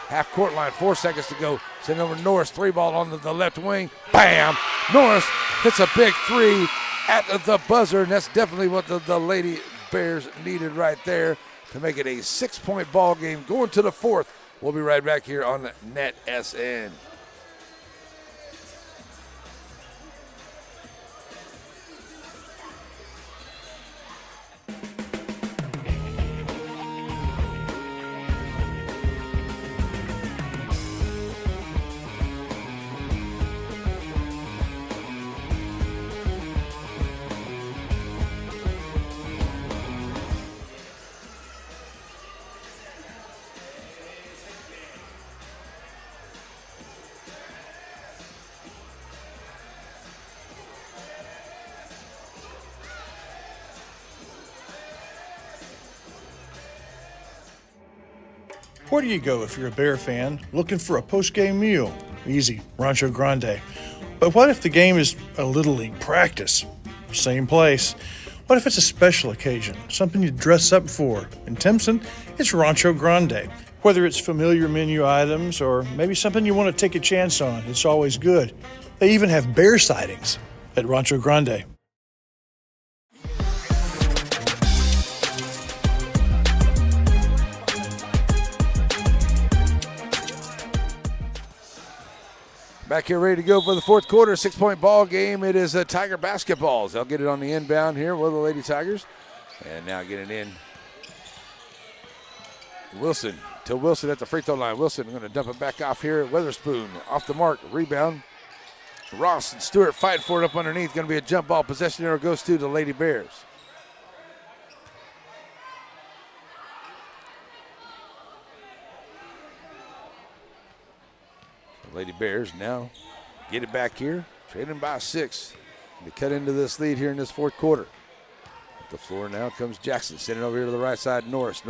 half court line. 4 seconds to go. Send over Norris. 3 ball on the left wing. Bam! Norris hits a big 3 at the buzzer, and that's definitely what the Lady Bears needed right there to make it a 6-point ball game. Going to the 4th. We'll be right back here on NETSN. Where do you go if you're a Bear fan looking for a post-game meal? Easy, Rancho Grande. But what if the game is a Little League practice? Same place. What if it's a special occasion, something you dress up for? In Timpson, it's Rancho Grande. Whether it's familiar menu items or maybe something you want to take a chance on, it's always good. They even have bear sightings at Rancho Grande. Back here ready to go for the 4th quarter, 6-point ball game. It is a Tiger basketballs. They'll get it on the inbound here with the Lady Tigers. And now get it in. Wilson to Wilson at the free throw line. Wilson going to dump it back off here at Weatherspoon. Off the mark, rebound. Ross and Stewart fight for it up underneath. Going to be a jump ball. Possession arrow goes to the Lady Bears. Lady Bears now get it back here, trailing by 6. To cut into this lead here in this 4th quarter. At the floor now comes Jackson, sending over here to the right side. Norris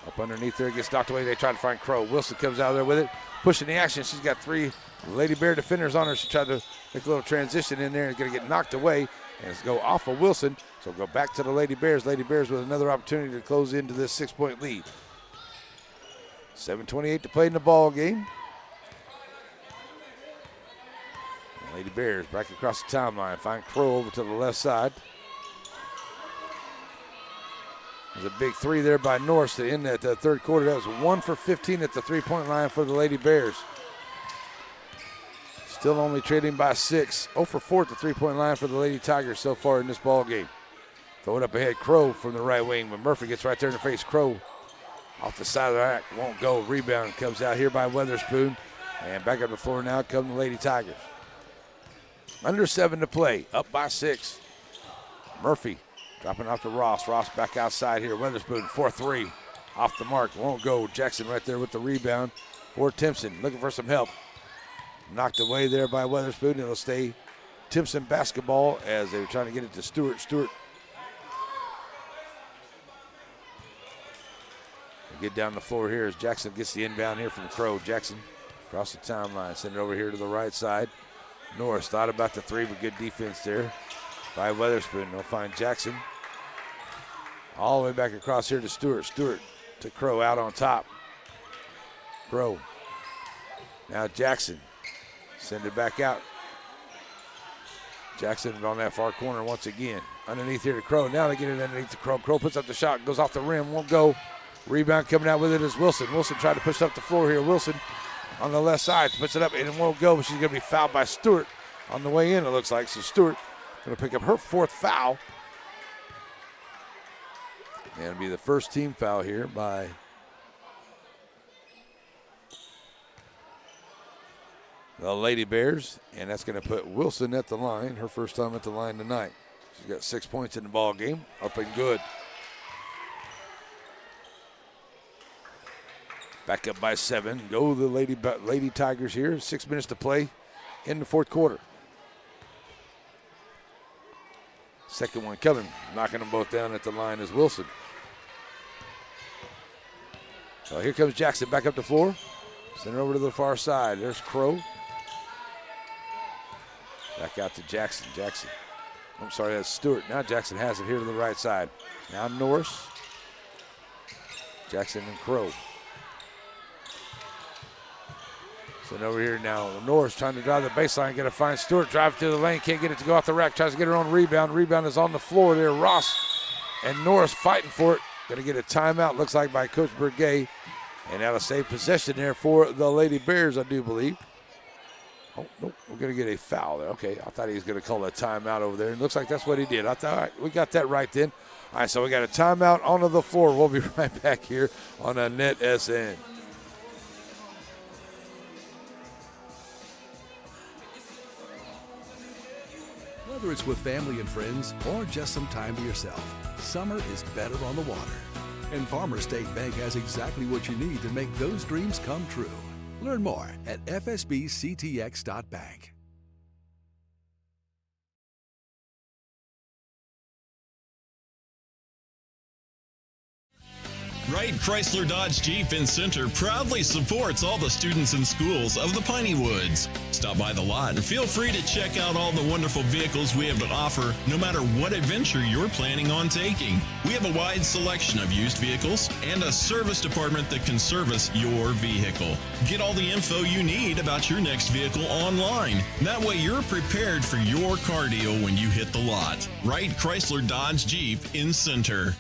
up underneath there, gets knocked away. They try to find Crow. Wilson comes out there with it, pushing the action. She's got 3 Lady Bear defenders on her. She tried to make a little transition in there and going to get knocked away. And it's go off of Wilson. So go back to the Lady Bears. Lady Bears with another opportunity to close into this 6-point lead. 7:28 to play in the ball game. Lady Bears back across the timeline. Find Crow over to the left side. There's a big 3 there by Norris to end that 3rd quarter. That was 1 for 15 at the 3-point line for the Lady Bears. Still only trailing by 6. 0 for 4 at the 3-point line for the Lady Tigers so far in this ball game. Throw it up ahead. Crow from the right wing, but Murphy gets right there in the face. Crow off the side of the rack. Won't go. Rebound comes out here by Weatherspoon. And back up the floor now come the Lady Tigers. Under 7 to play, up by 6. Murphy Dropping off to Ross. Ross back outside here. Weatherspoon 4-3. Off the mark. Won't go. Jackson right there with the rebound for Timpson. Looking for some help. Knocked away there by Weatherspoon. It'll stay Timpson basketball as they were trying to get it to Stewart. Stewart will get down the floor here as Jackson gets the inbound here from Crow. Jackson across the timeline. Send it over here to the right side. Norris thought about the three, but good defense there by Weatherspoon. They'll find Jackson. All the way back across here to Stewart. Stewart to Crow out on top. Crow. Now Jackson. Send it back out. Jackson on that far corner once again. Underneath here to Crow. Now they get it underneath to Crow. Crow puts up the shot. Goes off the rim. Won't go. Rebound coming out with it is Wilson. Wilson tried to push up the floor here. Wilson on the left side. Puts it up and it won't go. But she's going to be fouled by Stewart on the way in, it looks like. So Stewart going to pick up her fourth foul. And it'll be the first team foul here by the Lady Bears. And that's going to put Wilson at the line. Her first time at the line tonight. She's got 6 points in the ball game. Up and good. Back up by 7. Go the Lady Tigers here. 6 minutes to play in the fourth quarter. Second one coming. Knocking them both down at the line is Wilson. So here comes Jackson back up the floor. Send her over to the far side. There's Crow. Back out to Jackson. Jackson. I'm sorry, that's Stewart. Now Jackson has it here to the right side. Now Norris. Jackson and Crow. Send over here now. Norris trying to drive the baseline. Got to find Stewart. Drive to the lane. Can't get it to go off the rack. Tries to get her own rebound. Rebound is on the floor there. Ross and Norris fighting for it. Going to get a timeout, looks like, by Coach Burgay. And that'll save possession there for the Lady Bears, I do believe. Oh, nope. We're going to get a foul there. Okay, I thought he was going to call a timeout over there. It looks like that's what he did. I thought, all right, we got that right then. All right, so we got a timeout onto the floor. We'll be right back here on a NETSN. Whether it's with family and friends or just some time to yourself, summer is better on the water. And Farmers State Bank has exactly what you need to make those dreams come true. Learn more at fsbctx.bank. Wright Chrysler Dodge Jeep in Center proudly supports all the students and schools of the Piney Woods. Stop by the lot and feel free to check out all the wonderful vehicles we have to offer, no matter what adventure you're planning on taking. We have a wide selection of used vehicles and a service department that can service your vehicle. Get all the info you need about your next vehicle online. That way you're prepared for your cardio when you hit the lot. Wright Chrysler Dodge Jeep in Center.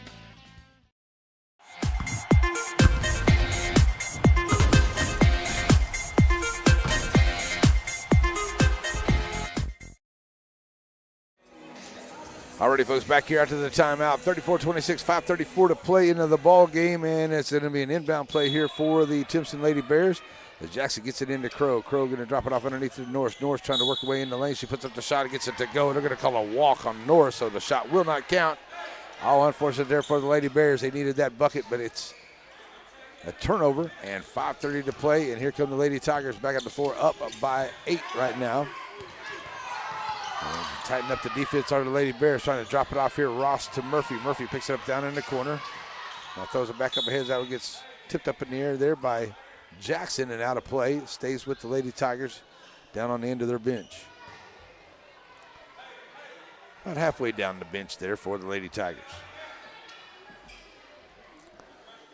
Alrighty, folks, back here after the timeout. 34-26, 5:34 to play into the ball game, and it's going to be an inbound play here for the Timpson Lady Bears as Jackson gets it into Crow. Crow going to drop it off underneath to Norris. Norris trying to work away in the lane. She puts up the shot and gets it to go. They're going to call a walk on Norris, so the shot will not count. All unfortunate there for the Lady Bears. They needed that bucket, but it's a turnover, and 5:30 to play, and here come the Lady Tigers back up the floor, up by 8 right now. And tighten up the defense are the Lady Bears, trying to drop it off here. Ross to Murphy. Murphy picks it up down in the corner. Now throws it back up ahead. That one gets tipped up in the air there by Jackson and out of play. Stays with the Lady Tigers down on the end of their bench. About halfway down the bench there for the Lady Tigers.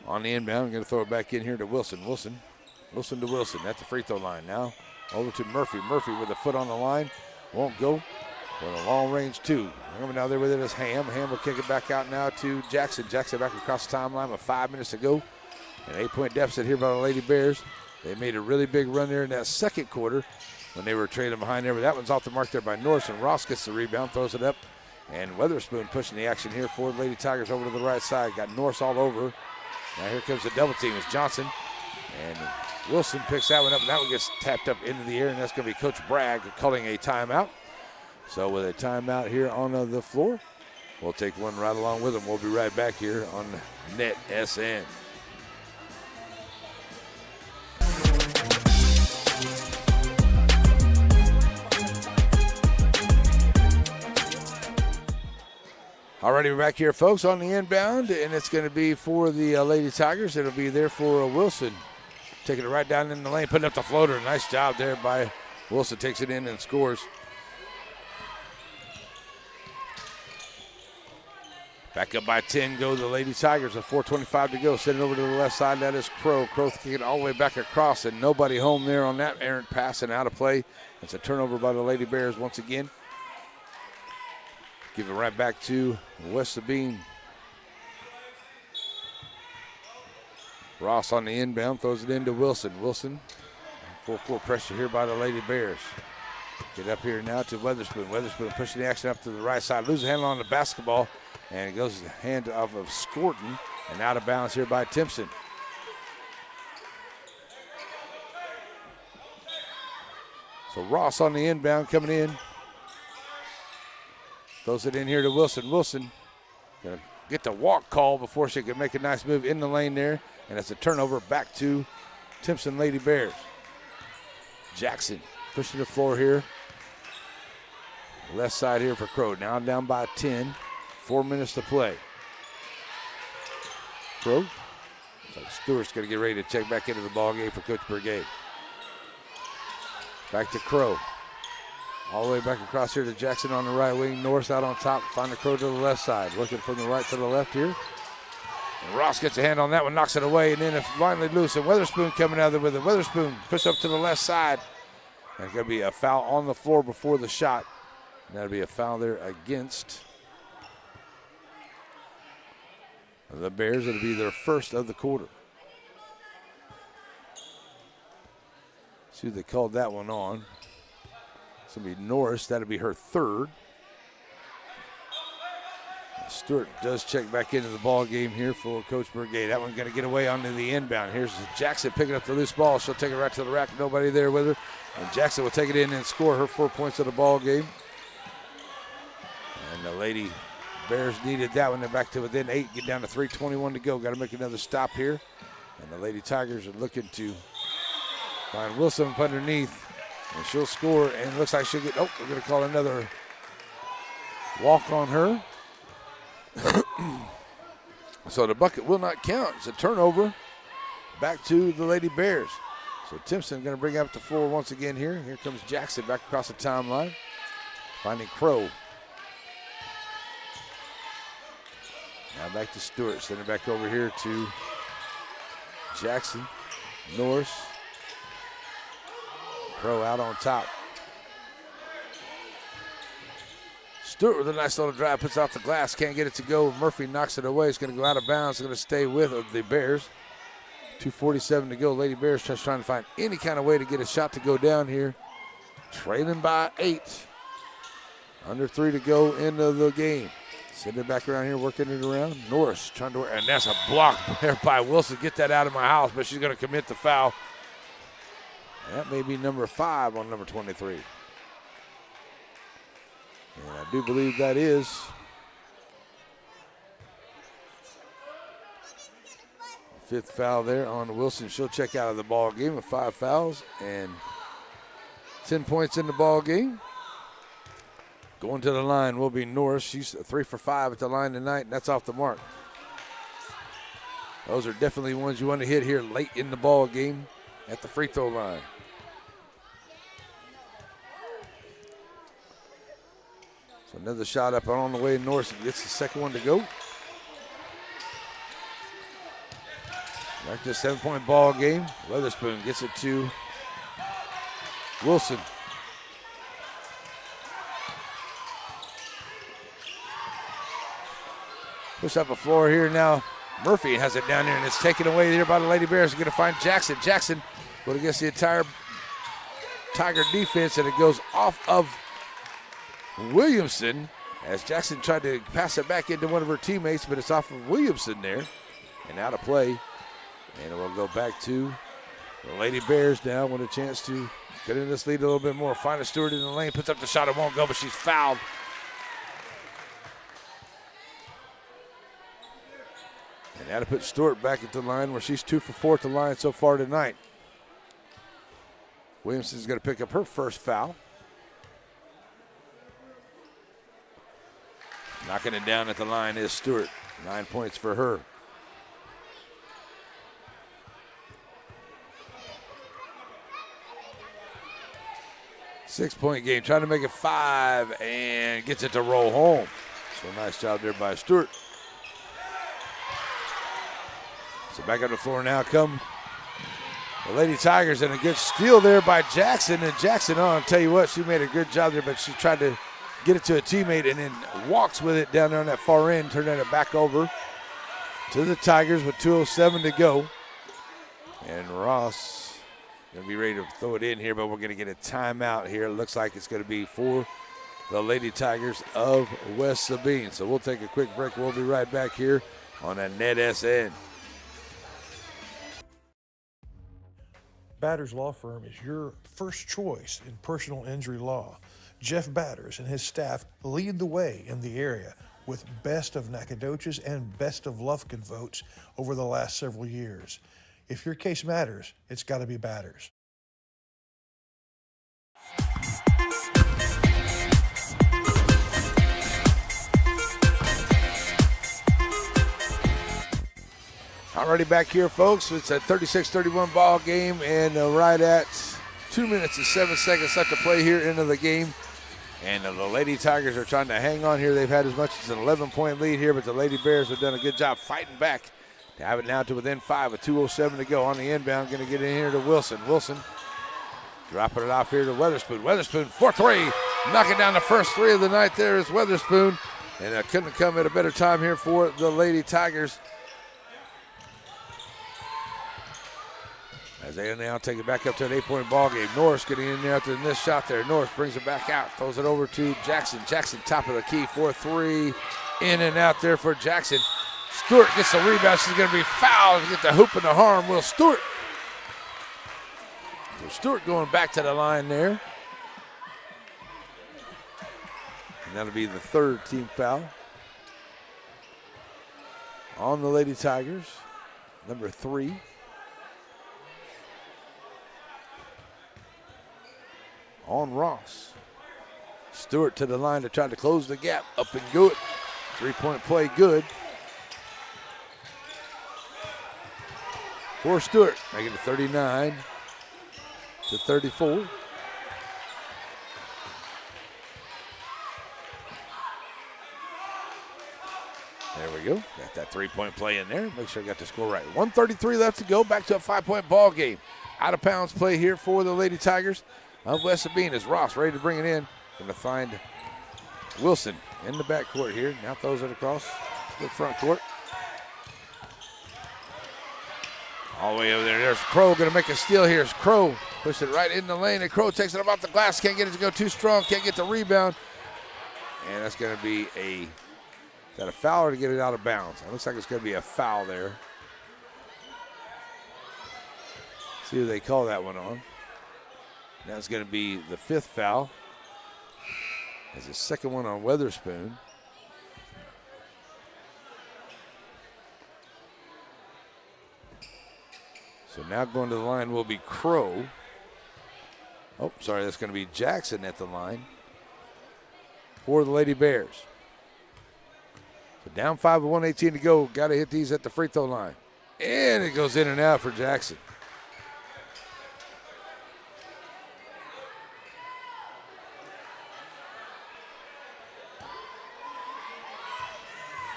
On the inbound, I'm going to throw it back in here to Wilson. Wilson to Wilson at the free throw line. Now over to Murphy. Murphy with a foot on the line. Won't go for a long range two. Coming down there with it is Ham. Ham will kick it back out now to Jackson. Jackson back across the timeline with 5 minutes to go. An 8-point deficit here by the Lady Bears. They made a really big run there in that second quarter when they were trailing behind there. But that one's off the mark there by Norris, and Ross gets the rebound, throws it up. And Weatherspoon pushing the action here for the Lady Tigers over to the right side. Got Norris all over. Now here comes the double team. It's Johnson. And Wilson picks that one up, and that one gets tapped up into the air, and that's going to be Coach Bragg calling a timeout. So with a timeout here on the floor, we'll take one right along with them. We'll be right back here on NETSN. Alrighty, we're back here, folks, on the inbound, and it's going to be for the Lady Tigers. It'll be there for Wilson. Taking it right down in the lane, putting up the floater. Nice job there by Wilson. Takes it in and scores. Back up by 10 go the Lady Tigers with 4:25 to go. Send it over to the left side. That is Crow. Crow kicking it all the way back across, and nobody home there on that errant pass and out of play. It's a turnover by the Lady Bears once again. Give it right back to West Sabine. Ross on the inbound, throws it into Wilson. Wilson, full court pressure here by the Lady Bears. Get up here now to Weatherspoon. Weatherspoon pushing the action up to the right side. Loses a handle on the basketball, and it goes to the hand off of Scorton, and out of bounds here by Timpson. So Ross on the inbound coming in. Throws it in here to Wilson. Wilson gonna get the walk call before she can make a nice move in the lane there. And it's a turnover back to Timpson Lady Bears. Jackson pushing the floor here. Left side here for Crow. Now down by 10. 4 minutes to play. Crow. So Stewart's gonna get ready to check back into the ball game for Coach Brigade. Back to Crow. All the way back across here to Jackson on the right wing. Norris out on top. Find the Crow to the left side. Looking from the right to the left here. And Ross gets a hand on that one, knocks it away, and then it's finally loose. And Weatherspoon coming out there with it. Weatherspoon push up to the left side. And it's going to be a foul on the floor before the shot. And that'll be a foul there against the Bears. It'll be their first of the quarter. See who they called that one on. It's going to be Norris. That'll be her third. Stewart does check back into the ball game here for Coach Brigade. That one's going to get away onto the inbound. Here's Jackson picking up the loose ball. She'll take it right to the rack. Nobody there with her. And Jackson will take it in and score her 4 points of the ball game. And the Lady Bears needed that one. They're back to within 8. Get down to 3:21 to go. Got to make another stop here. And the Lady Tigers are looking to find Wilson up underneath. And she'll score, and it looks like she'll get, we're going to call another walk on her. So the bucket will not count. It's a turnover back to the Lady Bears. So Timpson going to bring up the floor once again here. Here comes Jackson back across the timeline, finding Crow. Now back to Stewart, sending it back over here to Jackson, Norris. Crow out on top. Stewart with a nice little drive, puts off the glass, can't get it to go. Murphy knocks it away. It's going to go out of bounds. It's going to stay with the Bears. 2:47 to go. Lady Bears just trying to find any kind of way to get a shot to go down here. Trailing by 8. Under 3 to go into the game. Send it back around here, working it around. Norris trying to work, and that's a block there by Wilson. Get that out of my house, but she's going to commit the foul. That may be number 5 on number 23. And I do believe that is. Fifth foul there on Wilson. She'll check out of the ball game with 5 fouls and 10 points in the ball game. Going to the line will be Norris. She's 3 for 5 at the line tonight, and that's off the mark. Those are definitely ones you want to hit here late in the ball game at the free throw line. So another shot up on the way. Norris gets the second one to go. Back to a 7-point ball game. Weatherspoon gets it to Wilson. Push up the floor here now. Murphy has it down there, and it's taken away here by the Lady Bears. They're going to find Jackson. Jackson going against the entire Tiger defense, and it goes off of Williamson as Jackson tried to pass it back into one of her teammates, but it's off of Williamson there and out of play. And it will go back to the Lady Bears now with a chance to get in this lead a little bit more. Find a Stewart in the lane, puts up the shot, it won't go, but she's fouled. And that'll put Stewart back at the line where she's 2 for 4 at the line so far tonight. Williamson's going to pick up her first foul. Knocking it down at the line is Stewart. 9 points for her. Six-point game, trying to make it 5 and gets it to roll home. So nice job there by Stewart. So back on the floor now come the Lady Tigers, and a good steal there by Jackson. And Jackson, I'll tell you what, she made a good job there, but she tried to get it to a teammate and then walks with it down there on that far end, turning it back over to the Tigers with 2:07 to go. And Ross going to be ready to throw it in here, but we're going to get a timeout here. It looks like it's going to be for the Lady Tigers of West Sabine. So we'll take a quick break. We'll be right back here on a NETSN. Batters Law Firm is your first choice in personal injury law. Jeff Batters and his staff lead the way in the area with best of Nacogdoches and best of Lufkin votes over the last several years. If your case matters, it's got to be Batters. Already back here, folks. It's a 36-31 ball game, and right at 2 minutes and 7 seconds left to play here into the game. And the Lady Tigers are trying to hang on here. They've had as much as an 11-point lead here, but the Lady Bears have done a good job fighting back to have it now to within 5 with 2:07 to go on the inbound. Going to get in here to Wilson. Wilson dropping it off here to Weatherspoon. Weatherspoon, 4-3, knocking down the first 3 of the night there is Weatherspoon. And it couldn't have come at a better time here for the Lady Tigers, as they now take it back up to an 8-point ball game. Norris getting in there after this shot there. Norris brings it back out, throws it over to Jackson. Jackson, top of the key, 4-3, in and out there for Jackson. Stewart gets the rebound. She's going to be fouled to get the hoop and the harm. Will Stewart. So Stewart going back to the line there. And that'll be the third team foul on the Lady Tigers. Number 3. On Ross. Stewart to the line to try to close the gap. Up and good. 3-point play good for Stewart. Making it 39-34. There we go. Got that 3-point play in there. Make sure I got the score right. 1:33 left to go. Back to a 5-point ball game. Out of bounds play here for the Lady Tigers of West Sabine as Ross ready to bring it in. Going to find Wilson in the backcourt here. Now throws it across to the front court. All the way over there. There's Crow going to make a steal here. It's Crow push it right in the lane, and Crow takes it up off the glass. Can't get it to go too strong. Can't get the rebound. And that's going to be a foul to get it out of bounds. It looks like it's going to be a foul there. See who they call that one on. That's going to be the 5th foul. That's the second one on Weatherspoon. So now going to the line will be Crow. Oh, sorry, that's going to be Jackson at the line for the Lady Bears. So down 5 with 1:18 to go. Got to hit these at the free throw line. And it goes in and out for Jackson.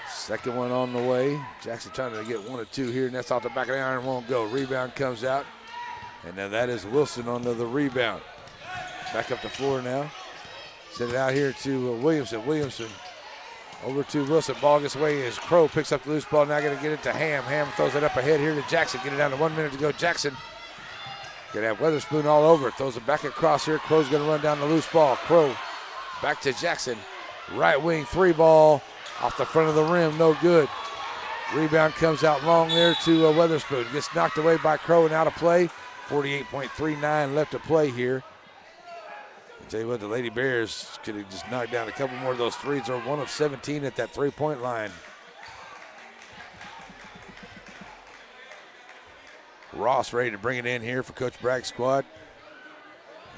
Second one on the way. Jackson trying to get 1 or 2 here, and that's off the back of the iron, won't go. Rebound comes out, and now that is Wilson on the rebound. Back up the floor now. Send it out here to Williamson. Williamson over to Wilson. Ball gets away as Crow picks up the loose ball. Now going to get it to Ham. Ham throws it up ahead here to Jackson. Get it down to 1 minute to go. Jackson going to have Weatherspoon all over it. Throws it back across here. Crow's going to run down the loose ball. Crow back to Jackson. Right wing 3 ball. Off the front of the rim, no good. Rebound comes out long there to Weatherspoon. Gets knocked away by Crow and out of play. 48.39 left to play here. I'll tell you what, the Lady Bears could have just knocked down a couple more of those threes. They're 1 of 17 at that 3-point line. Ross ready to bring it in here for Coach Bragg's squad.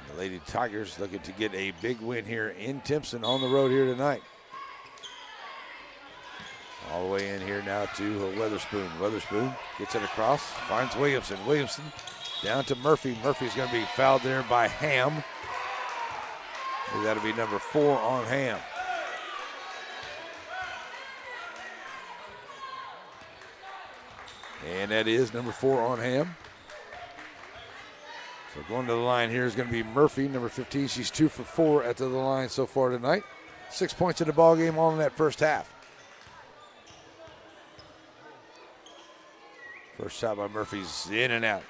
And the Lady Tigers looking to get a big win here in Timpson on the road here tonight. All the way in here now to Weatherspoon. Weatherspoon gets it across, finds Williamson. Williamson down to Murphy. Murphy's going to be fouled there by Ham. That'll be number 4 on Ham. And that is number 4 on Ham. So going to the line here is going to be Murphy, number 15. She's 2 for 4 at the line so far tonight. 6 points in the ball game, all in that first half. First shot by Murphy's in and out.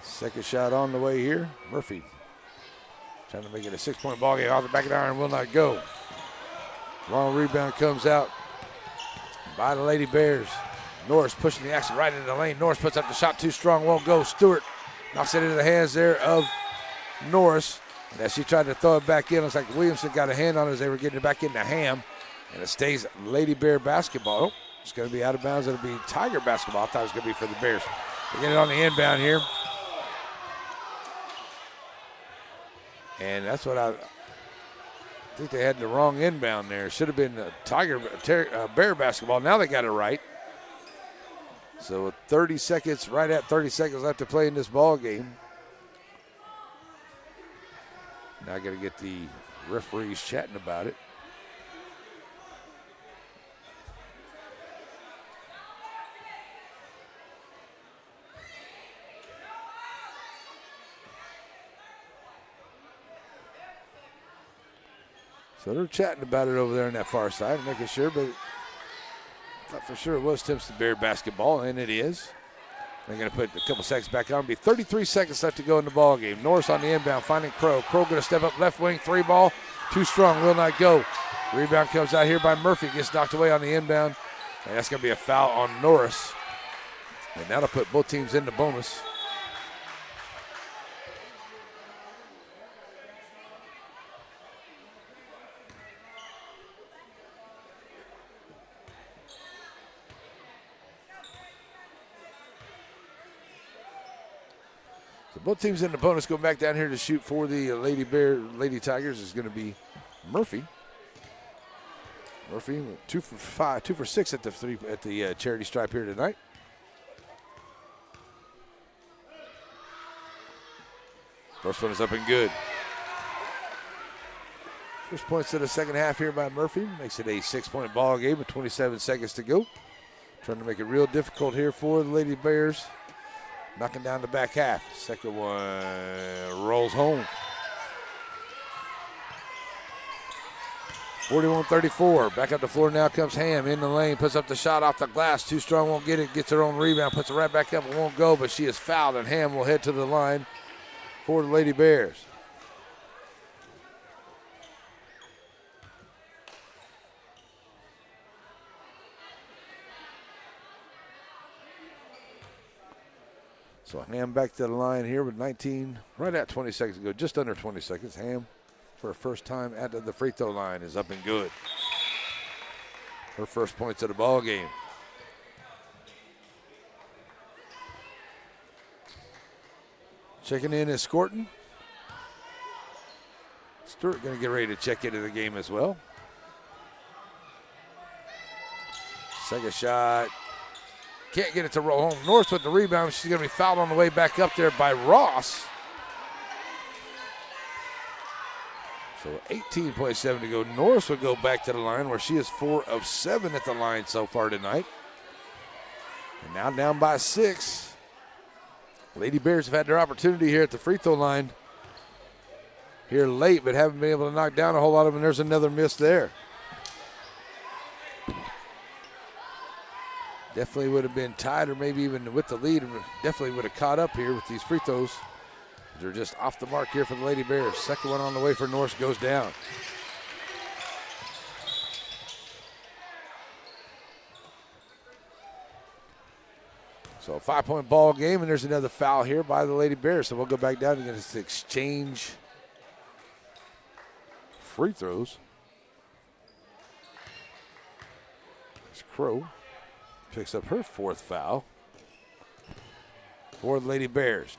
Second shot on the way here. Murphy trying to make it a 6-point ball game. Off the back of the iron, will not go. Long rebound comes out by the Lady Bears. Norris pushing the action right into the lane. Norris puts up the shot too strong, won't go. Stewart knocks it into the hands there of Norris. And as she tried to throw it back in, looks like Williamson got a hand on it as they were getting it back into Ham. And it stays Lady Bear basketball. Oh, it's going to be out of bounds. It'll be Tiger basketball. I thought it was going to be for the Bears. They get it on the inbound here. And that's what I think they had the wrong inbound there. Should have been Bear basketball. Now they got it right. So 30 seconds, right at 30 seconds left to play in this ball game. Now I got to get the referees chatting about it. So they're chatting about it over there on that far side, making sure, but I thought for sure it was Timpson Bear basketball, and it is. They're going to put a couple seconds back on. Be 33 seconds left to go in the ball game. Norris on the inbound, finding Crow. Crow going to step up left wing, 3 ball. Too strong, will not go. Rebound comes out here by Murphy, gets knocked away on the inbound. And that's going to be a foul on Norris. And that'll put both teams in the bonus. Both teams in the bonus go back down here to shoot for the Lady Tigers is going to be Murphy. Murphy 2 for 5, 2 for 6 at the charity stripe here tonight. First one is up and good. First points of the second half here by Murphy makes it a 6-point ball game with 27 seconds to go. Trying to make it real difficult here for the Lady Bears. Knocking down the back half. Second one rolls home. 41-34. Back up the floor now comes Ham in the lane. Puts up the shot off the glass. Too strong, won't get it. Gets her own rebound. Puts it right back up and won't go, but she is fouled, and Ham will head to the line for the Lady Bears. So Ham back to the line here with 19, right at 20 seconds to go, just under 20 seconds. Ham, for her first time at the free throw line, is up and good. Her first points of the ball game. Checking in is Scorton. Stewart going to get ready to check into the game as well. Second shot. Can't get it to roll home. Norris with the rebound. She's going to be fouled on the way back up there by Ross. So 18.7 to go. Norris will go back to the line where she is 4 of 7 at the line so far tonight. And now down by 6. Lady Bears have had their opportunity here at the free throw line here late, but haven't been able to knock down a whole lot of them. And there's another miss there. Definitely would have been tied, or maybe even with the lead, definitely would have caught up here with these free throws. They're just off the mark here for the Lady Bears. Second one on the way for Norris goes down. So a 5-point ball game, and there's another foul here by the Lady Bears. So we'll go back down and get this exchange free throws. Crow picks up her 4th foul for the Lady Bears.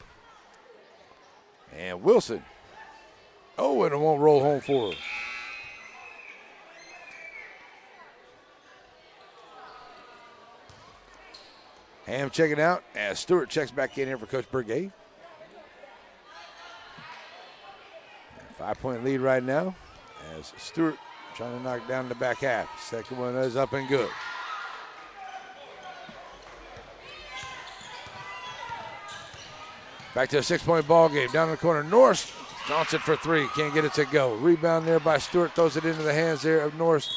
And Wilson. Oh, and it won't roll home for her. Ham checking out as Stewart checks back in here for Coach Burgay. 5-point lead right now as Stewart trying to knock down the back half. Second one is up and good. Back to a 6-point ball game. Down in the corner, Norris. Johnson for 3. Can't get it to go. Rebound there by Stewart. Throws it into the hands there of Norris.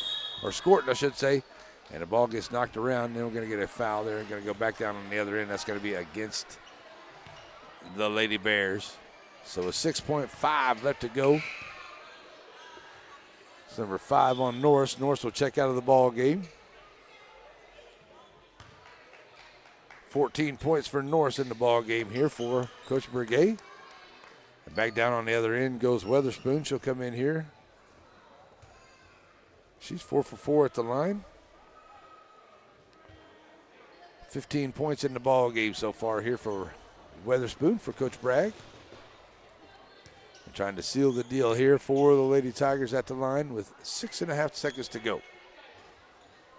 Or Scorton, I should say. And the ball gets knocked around. Then we're going to get a foul there. Going to go back down on the other end. That's going to be against the Lady Bears. So a 6.5 left to go. It's number 5 on Norris. Norris will check out of the ball game. 14 points for Norris in the ball game here for Coach Burgay. And back down on the other end goes Weatherspoon. She'll come in here. She's 4 for 4 at the line. 15 points in the ball game so far here for Weatherspoon for Coach Bragg. Trying to seal the deal here for the Lady Tigers at the line with 6.5 seconds to go.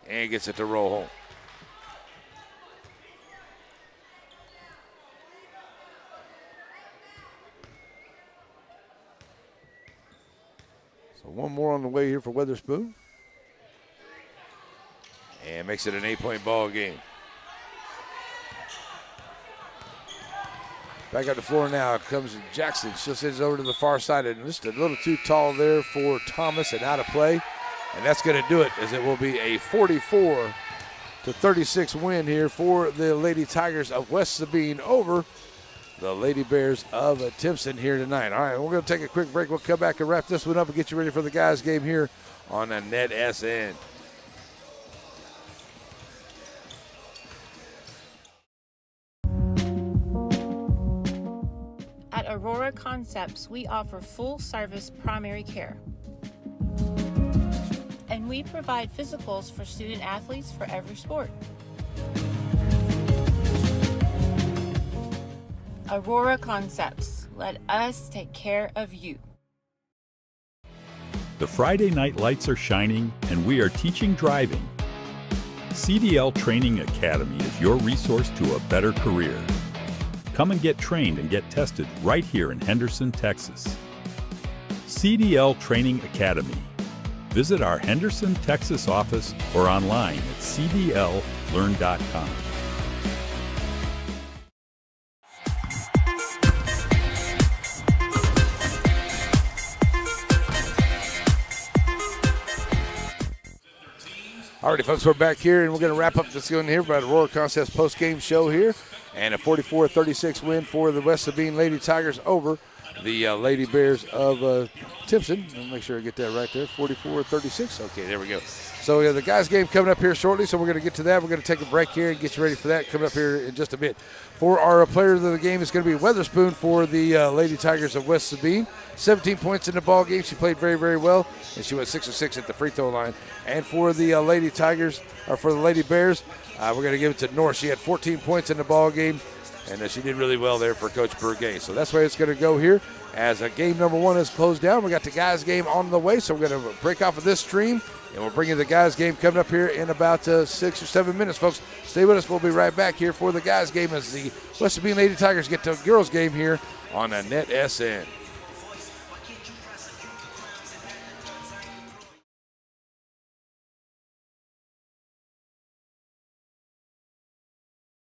And gets it to roll home. So one more on the way here for Weatherspoon. And makes it an 8-point ball game. Back up the floor now comes Jackson. She'll send it over to the far side, and just a little too tall there for Thomas and out of play. And that's going to do it, as it will be a 44-36 win here for the Lady Tigers of West Sabine over the Lady Bears of Timpson here tonight. All right, we're going to take a quick break. We'll come back and wrap this one up and get you ready for the guys' game here on the NETSN. At Aurora Concepts, we offer full-service primary care. And we provide physicals for student athletes for every sport. Aurora Concepts, let us take care of you. The Friday night lights are shining, and we are teaching driving. CDL Training Academy is your resource to a better career. Come and get trained and get tested right here in Henderson, Texas. CDL Training Academy. Visit our Henderson, Texas office or online at cdllearn.com. Alrighty, folks, we're back here, and we're going to wrap up this one here by the Aurora Concepts post-game show here. And a 44-36 win for the West Sabine Lady Tigers over the Lady Bears of Timpson. I'll make sure I get that right there, 44-36. Okay, there we go. So we have the guys' game coming up here shortly, so we're going to get to that. We're going to take a break here and get you ready for that coming up here in just a bit. For our players of the game, it's going to be Weatherspoon for the Lady Tigers of West Sabine. 17 points in the ball game. She played very, very well, and she went 6 of 6 at the free throw line. And for the Lady Tigers, or for the Lady Bears, we're going to give it to North. She had 14 points in the ball game, and she did really well there for Coach Burgay. So that's why it's going to go here as game number 1 is closed down. We got the guys' game on the way, so we're going to break off of this stream, and we'll bring you the guys' game coming up here in about 6 or 7 minutes, folks. Stay with us. We'll be right back here for the guys' game as the West Sabine Lady Tigers get to girls' game here on the NETSN.